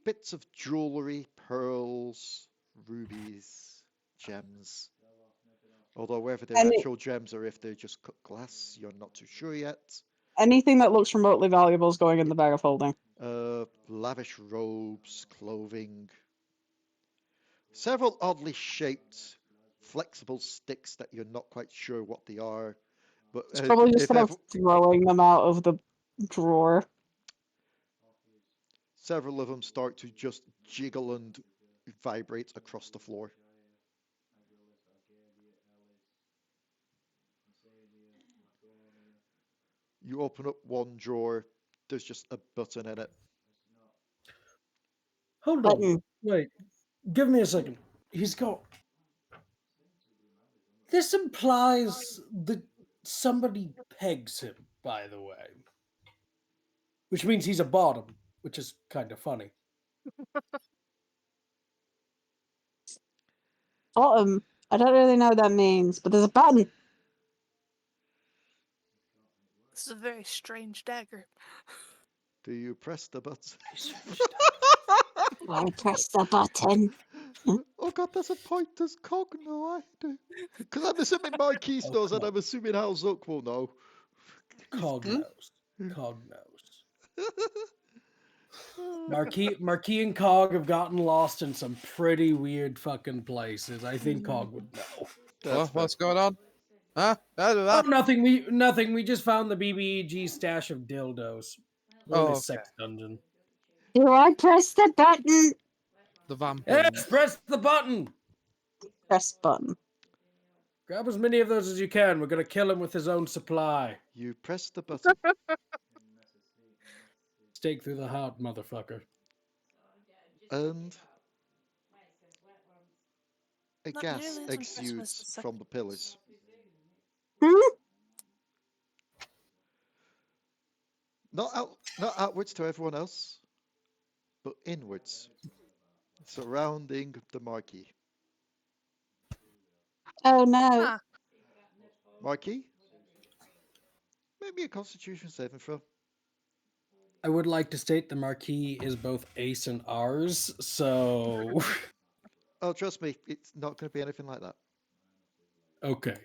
bits of jewelry, pearls, rubies, gems. Although whether they're actual gems or if they're just cut glass, you're not too sure yet.
Anything that looks remotely valuable is going in the bag of holding.
Lavish robes, clothing. Several oddly shaped, flexible sticks that you're not quite sure what they are, But
It's probably just
if
kind of throwing them out of the drawer.
several of them start to just jiggle and vibrate across the floor. You open up one drawer, there's just a button in it.
Hold
Button.
on. Wait. Give me a second. He's got. This implies that somebody pegs him, by the way. Which means he's a bottom, which is kind of funny.
Bottom. I don't really know what that means, but there's a button.
This is a very strange dagger.
Do you press the button?
I press the button.
Oh god, there's a pointer's cog. No, I do. Because I'm assuming Marquis
Oh,
knows,
come
and I'm assuming Au-Zuk will know.
Cog knows. Cog knows. Marquis and Cog have gotten lost in some pretty weird fucking places. I think Cog would know.
What's going on? Huh?
Oh, nothing. We just found the BBEG stash of dildos. We're in
Oh,
a
okay.
sex dungeon.
Do I press the button?
The vampire.
Yes, press the button.
Press button.
Grab as many of those as you can. We're gonna kill him with his own supply.
You press the button.
Stake through the heart, motherfucker.
And a
Not
gas
nearly as impressed with
exudes
the second
from the pillars. Not outwards to everyone else, but inwards, surrounding the Marquis.
Oh no.
Huh.
Marquis? Maybe a Constitution saving throw.
I would like to state the Marquis is both Ace and ours, so
Oh, trust me, it's not going to be anything like that.
okay.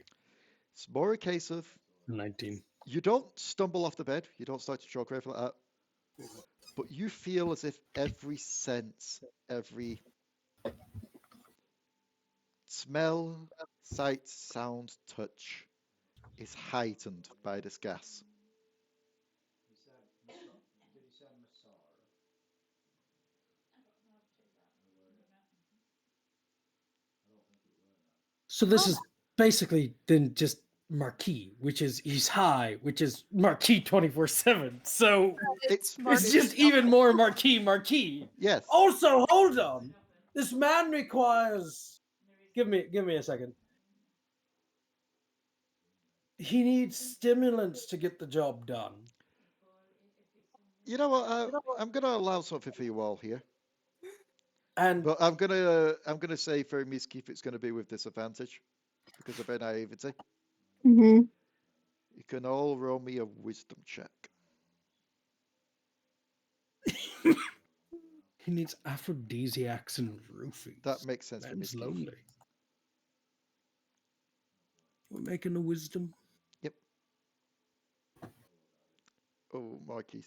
It's more a case of
19.
you don't stumble off the bed, you don't start to choke or anything like that, but you feel as if every sense, every smell, sight, sound, touch is heightened by this gas.
So this is basically then just Marquis, which is he's high, which is Marquis 24/7. So
It's
it's just even more Marquis.
Yes.
Also, hold on. This man requires. Give me a second. He needs stimulants to get the job done.
You know what? I'm going to allow something for you all here.
And
But I'm gonna say for Misskiff it's gonna be with disadvantage because of their naivety.
Mm-hmm.
You can all roll me a wisdom check.
he needs aphrodisiacs and roofies.
That makes sense for
Man's
Misskiff.
lonely. We're making a wisdom.
Yep. Oh, Marquis.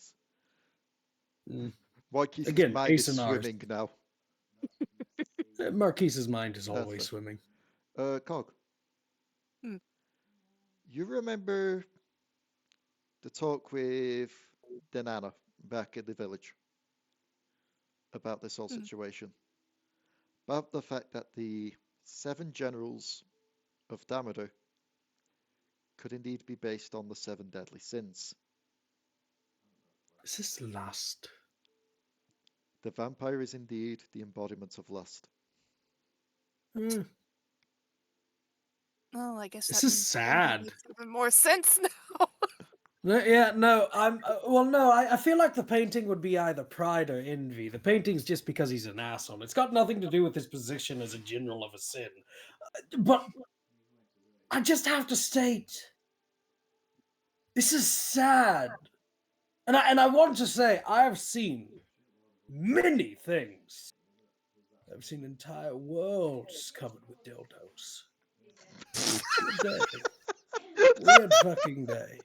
Mm.
Marquis'
Again,
mind
Ace
is
and R's.
swimming now.
Marquis's mind is
That's
always
fair.
swimming.
Cog.
Hmm.
You remember the talk with Nanza back in the village about this whole situation? About the fact that the 7 generals of Damodar could indeed be based on the 7 deadly sins.
Is this lust?
The vampire is indeed the embodiment of lust.
Mm.
Well, I guess
This
that
is
means
sad.
makes even more sense now.
No, I'm well. No, I feel like the painting would be either pride or envy. The painting's just because he's an asshole. It's got nothing to do with his position as a general of a sin. But I just have to state, this is sad, and I want to say I have seen many things. I've seen entire worlds covered with dildos. Weird day. Weird fucking day.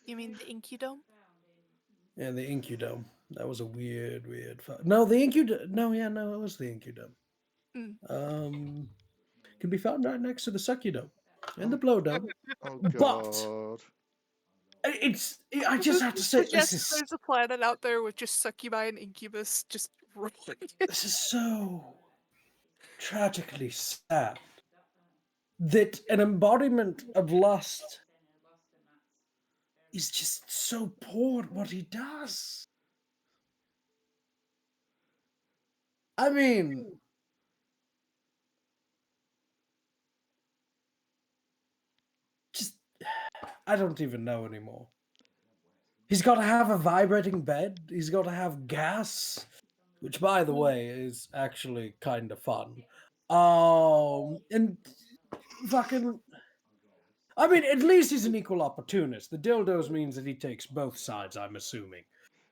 You mean the Incudome?
Yeah, the Incudome. That was a weird. No, the Incudome. No, it was the Incudome.
Mm.
Can be found right next to the Succudome. in the blow dome.
Oh
But
god.
I just have to say,
Suggest there's a planet out there with just succubi and incubus just rolling.
This is so tragically sad that an embodiment of lust is just so poor at what he does. I mean, just, I don't even know anymore. He's got to have a vibrating bed. He's got to have gas, which, by the way, is actually kind of fun. And fucking, I mean, at least he's an equal opportunist. The dildos means that he takes both sides, I'm assuming.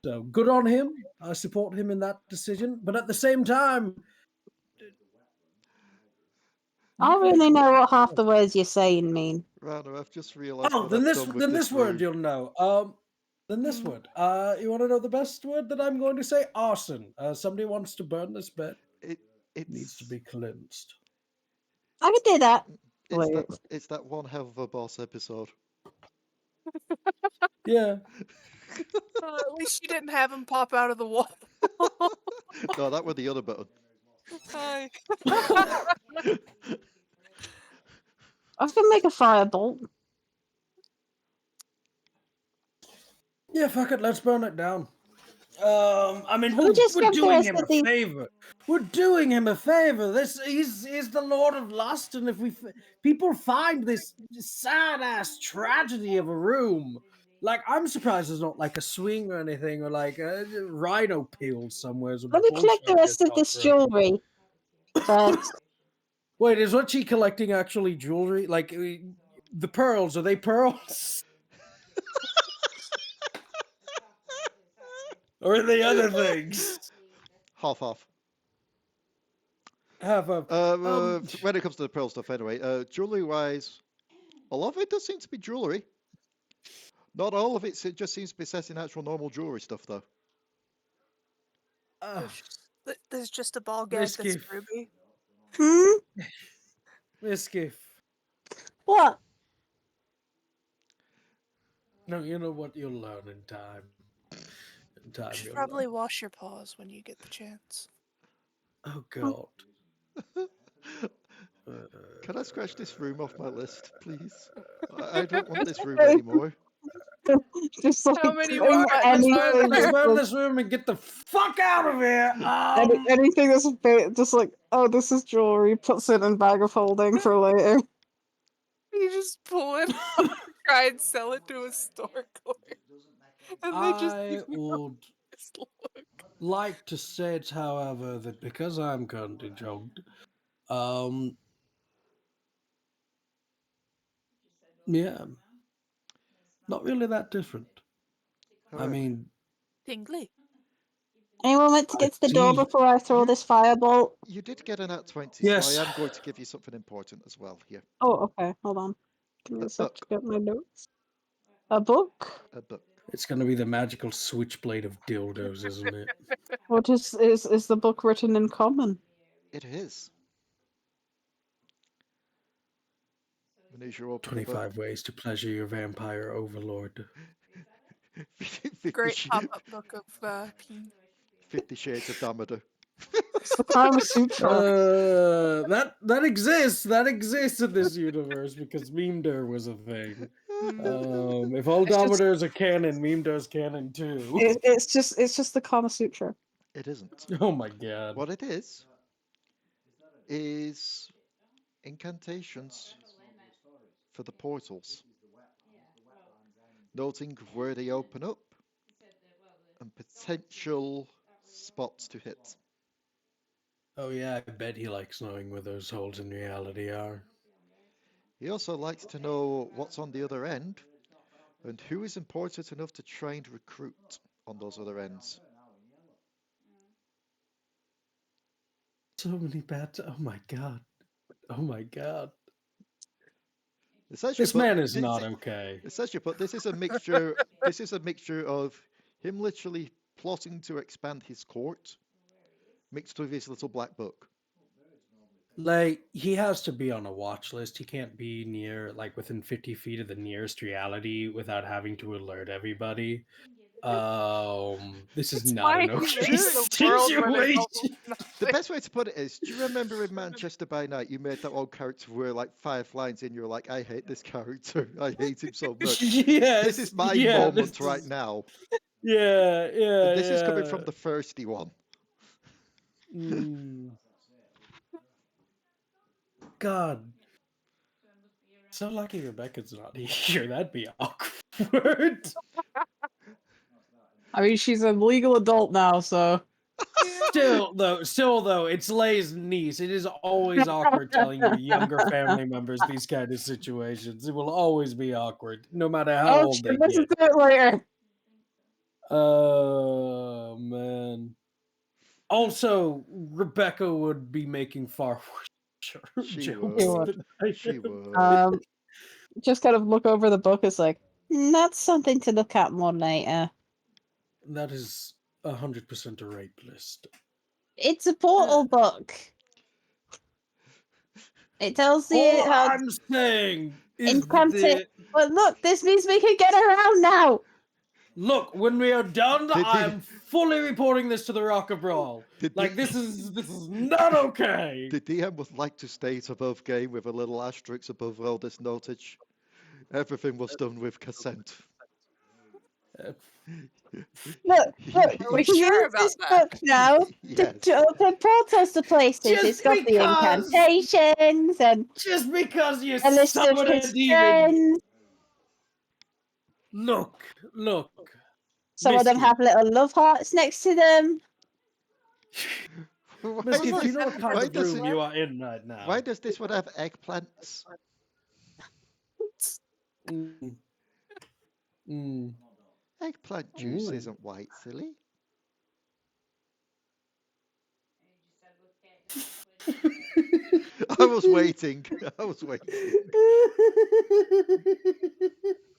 So good on him. I support him in that decision. But at the same time,
I don't really know what half the words you're saying mean.
Ranna, I've just realised
oh,
what
then
I've
this
done with
this word
room.
you'll know. Then this word. You want to know the best word that I'm going to say? Arson. Somebody wants to burn this bed. It needs to be cleansed.
I could do that.
It's that one hell of a boss episode.
Yeah.
At least you didn't have him pop out of the wall.
No, that was the other button.
Hi.
I can make a firebolt.
Yeah, fuck it. Let's burn it down. I mean,
We'll just
we're
get the
doing
rest
him
of
a
the-
favor. We're doing him a favor. He's the Lord of Lust, and if people find this sad ass tragedy of a room, like I'm surprised there's not like a swing or anything, or like a rhino peeled somewhere.
Let me collect the rest of this jewelry first.
Wait, is what she collecting actually jewelry? Like the pearls? Are they pearls? Or are they other things?
Half off.
Half of.
When it comes to the pearl stuff, anyway, jewelry-wise, a lot of it does seem to be jewelry. Not all of it just seems to be set in actual normal jewelry stuff, though.
There's just a ball gag that's
Misskiff.
ruby.
Misskiff.
What?
No, you know what? You'll learn in time. In time,
You should
you'll
probably
learn.
wash your paws when you get the chance.
Oh God.
Can I scratch this room off my list, please? I don't want this room anymore.
Just like
How many
doing
more buttons
anything
are
Let's
that's
burn
like-
this room and get the fuck out of here.
Anything that's just like, oh, this is jewelry, puts it in bag of holding for later.
You just pull it out, try and sell it to a store clerk. And they just
I
give you
would
this look.
like to state, however, that because I'm currently drugged, yeah, not really that different. I mean,
Tingly.
Anyone want to get to the door
Gee.
before I throw this firebolt?
You did get an at 20,
Yes.
so I am going to give you something important as well here.
Oh, okay. Hold on. Give me
A
a sec
book.
to get my notes. A book?
A book.
it's going to be the magical switchblade of dildos, isn't it?
What is the book written in common?
It is. Minosaur, open the book.
25 ways to pleasure your vampire overlord.
50
Great
sh-
pop-up book of peen.
50 Shades of Damodar.
It's the Kama Sutra.
That exists. That exists in this universe because Memedur was a thing. If all
It's just-
Domidors are canon, Memedur's canon too.
It's just the Kama Sutra.
It isn't.
Oh my god.
What it is incantations for the portals, noting where they open up and potential spots to hit.
Oh yeah, I bet he likes knowing where those holes in reality are.
He also likes to know what's on the other end and who is important enough to try and recruit on those other ends.
So many bad. Oh my god. Oh my god. This man is not okay.
Essentially, but this is a mixture. This is a mixture of him literally plotting to expand his court, mixed with his little black book.
Like, he has to be on a watch list. He can't be near, like, within 50 feet of the nearest reality without having to alert everybody. This is
It's
not
why
an
he
okay
lives in a world where there's
situation.
almost
The
nothing.
best way to put it is, do you remember in Manchester by Night you made that one character where like 5 lines in, you're like, I hate this character. I hate him so much.
Yes,
This is my
yeah,
moment
this
right
is-
now.
Yeah, yeah,
And this is coming
yeah.
from the thirsty one.
God. So lucky Rebecca's not here. That'd be awkward.
I mean, she's a legal adult now, so.
Still though, it's Leigh's niece. It is always awkward telling your younger family members these kind of situations. It will always be awkward, no matter how
Oh,
old
she
they
listens
get.
to it later.
Oh man. Also, Rebecca would be making far worse
She
jokes
would.
than I
She
am.
would.
Just kind of look over the book. It's like, that's something to look at more later.
That is 100% a rape list.
It's a portal book. It tells you
All
how
I'm saying is
incantate. But look, this means we can get around now.
look, when we are done,
Did he-
I'm fully reporting this to the Raka Brawl.
Did
Like
the-
this is not okay.
The DM would like to state above game with a little asterisk above all this notage. Everything was done with consent.
Look,
Are
we can
sure
use
about
this
that?
book now
Yes.
to open portals to places.
Just
It's got the
because-
incantations and
Just because you
a list of
summon a
his
demon.
friends.
Look.
Some of them
Misskiff.
have little love hearts next to them.
Why
Misskiff,
does
do you know
this-
what kind
why
of
does
room
it-
you are in right now?
Why does this one have eggplants? Eggplant juice
Ooh.
isn't white, silly. I was waiting.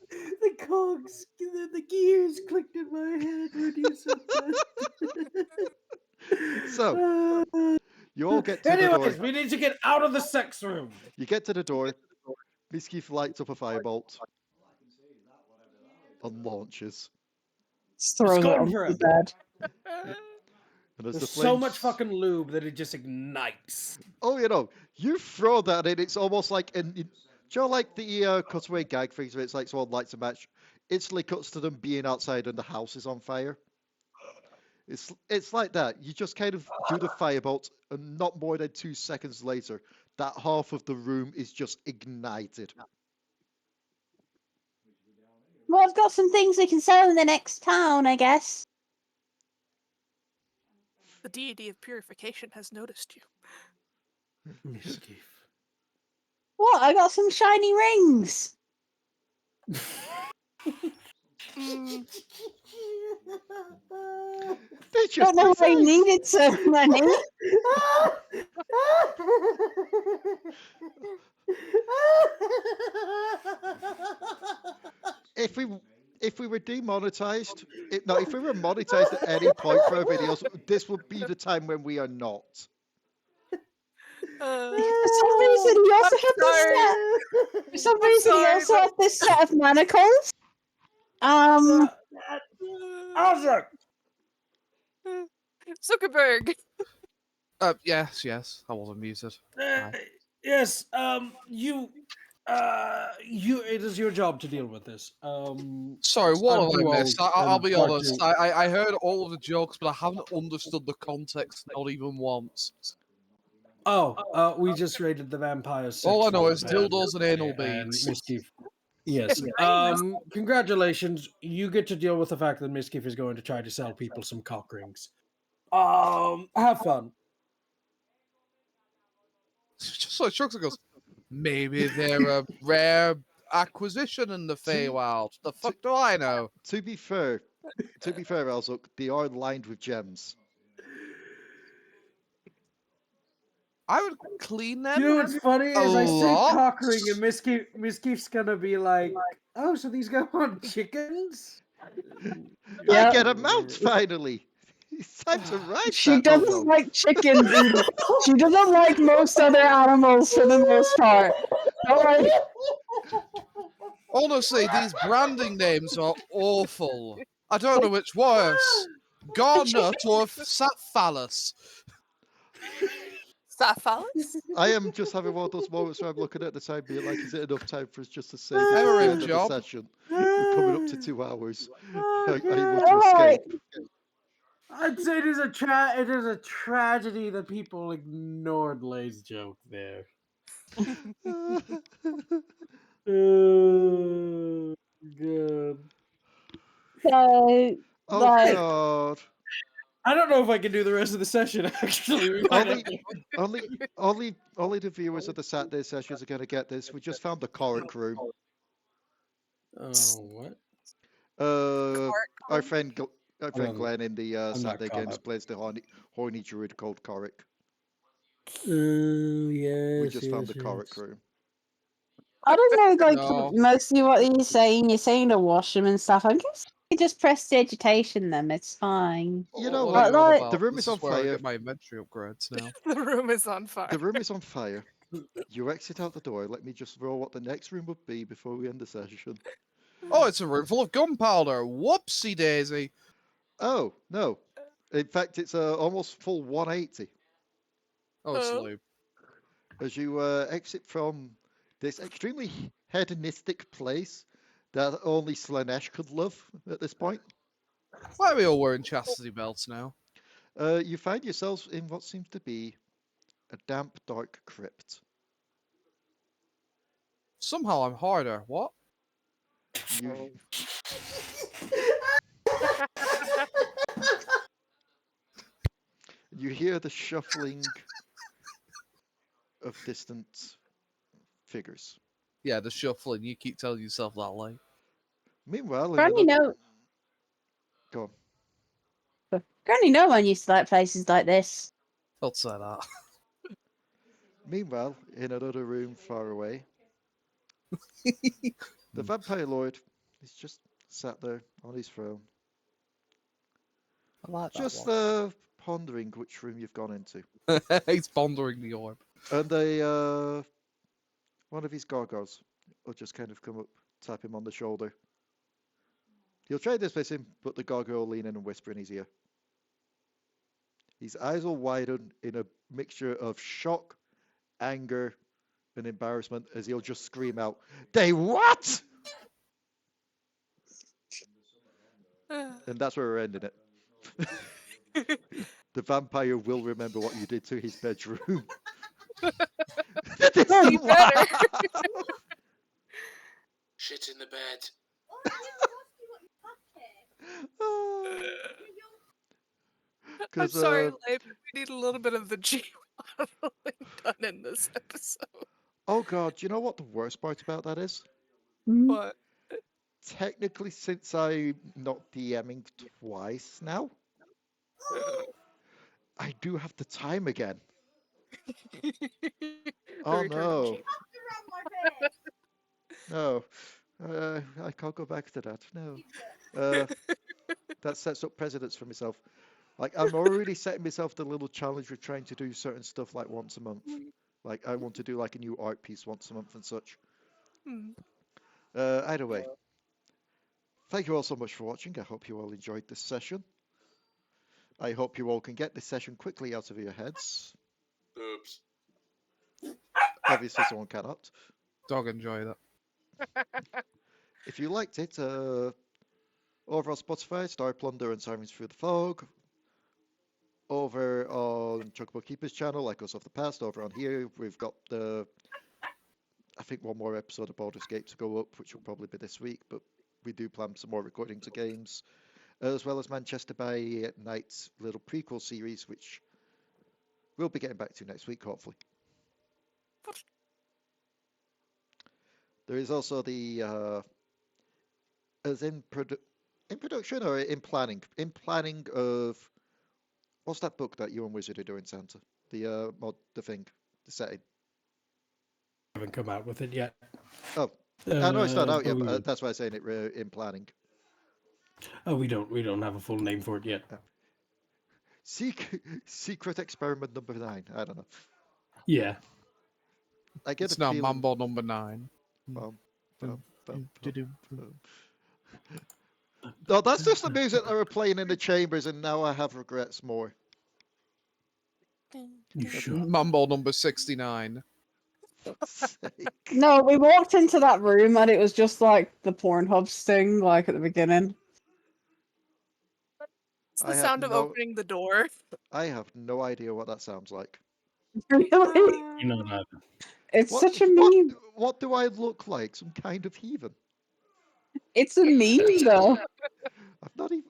The cogs, the gears clicked in my head when you said that.
So, you all get to the
Anyways,
door.
we need to get out of the sex room.
You get to the door. Misskiff lights up a firebolt and launches.
Just throws it
going
on
for
the
it.
bed.
And as
There's
the
so much
flames-
fucking lube that it just ignites.
Oh, you throw that in, it's almost like do you know, like the cutaway gag things where it's like someone lights a match, instantly cuts to them being outside and the house is on fire. It's like that. You just kind of do the firebolt, and not more than 2 seconds later, that half of the room is just ignited.
Well, I've got some things we can sell in the next town, I guess.
The deity of purification has noticed you.
Misskiff.
What? I got some shiny rings.
Mm,
They just
Don't know why I
decide.
needed so many.
If we were demonetized, if we were monetized at any point for our videos, this would be the time when we are not.
For some reason, he also had this set. For some reason, he
sorry,
also
but-
had this set of manacles.
Au-Zuk!
Zuckerberg.
Yes, I wasn't muted.
Yes, it is your job to deal with this.
Sorry, what have
Part
I
two
missed?
Au-
I'll
and
be
part
honest.
two-
I heard all of the jokes, but I haven't understood the context, not even once.
We just raided the vampires.
All I know is dildos and anal
and
beads.
Misskiff. Yes. Congratulations. You get to deal with the fact that Misskiff is going to try to sell people some cock rings. Have fun.
Just so it shrugs and goes, maybe they're a rare acquisition in the Feywild. The fuck do I know?
To be fair, Au-Zuk, they are lined with gems.
I would clean them.
You know what's funny
a
is I say
lot.
cock ring and Misskiff's gonna be like, oh, so these go on chickens?
I get a mount finally. It's time to ride
She
that
doesn't
hobo.
like chickens either. She doesn't like most other animals for the most part. Don't worry.
Honestly, these branding names are awful. I don't know which worse. Garnut or Sapphallus.
Sapphallus?
I am just having one of those moments where I'm looking at the time being like, is it enough time for us just to save it
Never
to the
in
end of the
job.
session? We're coming up to 2 hours. Are you able to
Alright.
escape?
I'd say it is a tragedy that people ignored Leigh's joke there. Oh, good.
So,
Oh
like,
god.
I don't know if I can do the rest of the session. Actually, we might have
Only the viewers of the Saturday sessions are going to get this. We just found the Coric room.
Oh, what?
Our friend
not-
Glenn in the
I'm not
Saturday
caught
games
up.
plays the horny druid called Coric.
Oh, yes.
We just found the Coric room.
I don't know, like,
No.
mostly what you're saying to wash them and stuff. I guess you just press digitation them, it's fine.
You know
What
what?
are you on
Like-
about?
The room
This
is on
where I
fire.
get my inventory upgrades now.
The room is on fire.
The room is on fire. You exit out the door. Let me just roll what the next room would be before we end the session.
Oh, it's a room full of gunpowder. Whoopsie daisy.
Oh, no. In fact, it's almost full 180.
Oh, it's
Oh.
Leigh.
As you exit from this extremely hedonistic place that only Slanesh could love at this point,
Why are we all wearing chastity belts now?
you find yourselves in what seems to be a damp, dark crypt.
Somehow I'm harder. What?
You, you hear the shuffling of distant figures.
Yeah, the shuffling. You keep telling yourself that, Leigh.
Meanwhile, in
Granny
another...
no,
Go on.
Granny no one used to like places like this.
Don't say that.
Meanwhile, in another room far away, the vampire lord is just sat there on his throne,
I like that
just
one.
pondering which room you've gone into.
He's pondering the orb.
And one of his gargoyles will just kind of come up, tap him on the shoulder. He'll try to dismiss him, but the gargoyle will lean in and whisper in his ear. His eyes will widen in a mixture of shock, anger, and embarrassment as he'll just scream out, "They what?" And that's where we're ending it. The vampire will remember what you did to his bedroom.
He better.
Shit in the bed.
I'm sorry, Leigh, but we need a little bit of the G modeling done in this episode.
Oh god, do you know what the worst part about that is?
What?
Technically, since I'm not DMing twice now, I do have the time again. Oh
return of
no.
G.
No. I can't go back to that. No. That sets up precedents for myself. Like, I'm already setting myself the little challenge with trying to do certain stuff like once a month. Like, I want to do like a new art piece once a month and such. Either way, thank you all so much for watching. I hope you all enjoyed this session. I hope you all can get this session quickly out of your heads.
Oops.
Obviously, someone cannot.
Dog enjoy that.
If you liked it, over on Spotify, Star Plunder and Sirens Through the Fog. Over on Chocobo Keeper's channel, Echoes of the Past. Over on here, we've got I think one more episode of Baldur's Gate to go up, which will probably be this week, but we do plan some more recordings of games, as well as Manchester by Night's little prequel series, which we'll be getting back to next week, hopefully. There is also the as in production or in planning of what's that book that you and Wizard are doing, Santa? The setting.
I haven't come out with it yet.
Oh, I know it's not out yet,
we
but
will.
that's why I'm saying it in planning.
Oh, we don't have a full name for it yet.
Secret experiment number 9. I don't know.
Yeah.
I get
It's
a
now
feeling.
Mambo number 9.
Bum, bum, bum, bum, bum. No, that's just the music that were playing in the chambers, and now I have regrets more.
You sure?
Mambo number 69.
Fuck's sake.
No, we walked into that room and it was just like the Pornhub sting, like at the beginning.
It's
I
the
have
sound of
no-
opening the door.
I have no idea what that sounds like.
Really?
You know that.
It's
What,
such a
what,
meme.
what do I look like? Some kind of heathen?
It's a meme, though.
I've not even.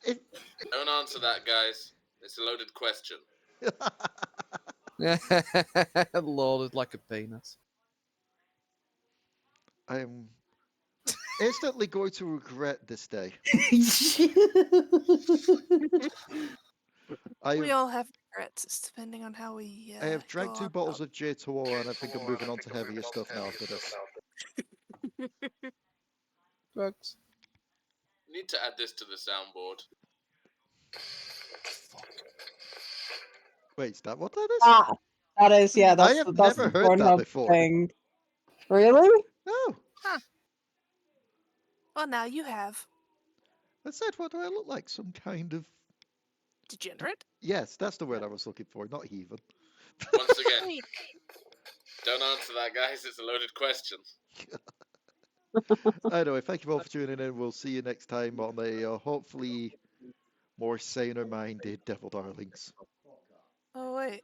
It...
Don't answer that, guys. It's a loaded question.
Lord is like a penis.
I am instantly going to regret this day. I
We
have,
all have regrets. It's depending on how we.
I have drank
go
2
on
bottles of J2O, and I think I'm moving on to heavier stuff now after this.
Drugs.
Need to add this to the soundboard.
Wait, is that what that is?
Ah, that is, yeah,
I
that's
have
that's
never
the
heard that
Pornhub
before.
thing. Really?
Oh,
Well, now you have.
I said, what do I look like? Some kind of.
Degenerate?
Yes, that's the word I was looking for, not heathen.
Once again, don't answer that, guys. It's a loaded question.
Anyway, thank you all for tuning in. We'll see you next time on a hopefully more saner minded Devil Darlings.
Oh, wait.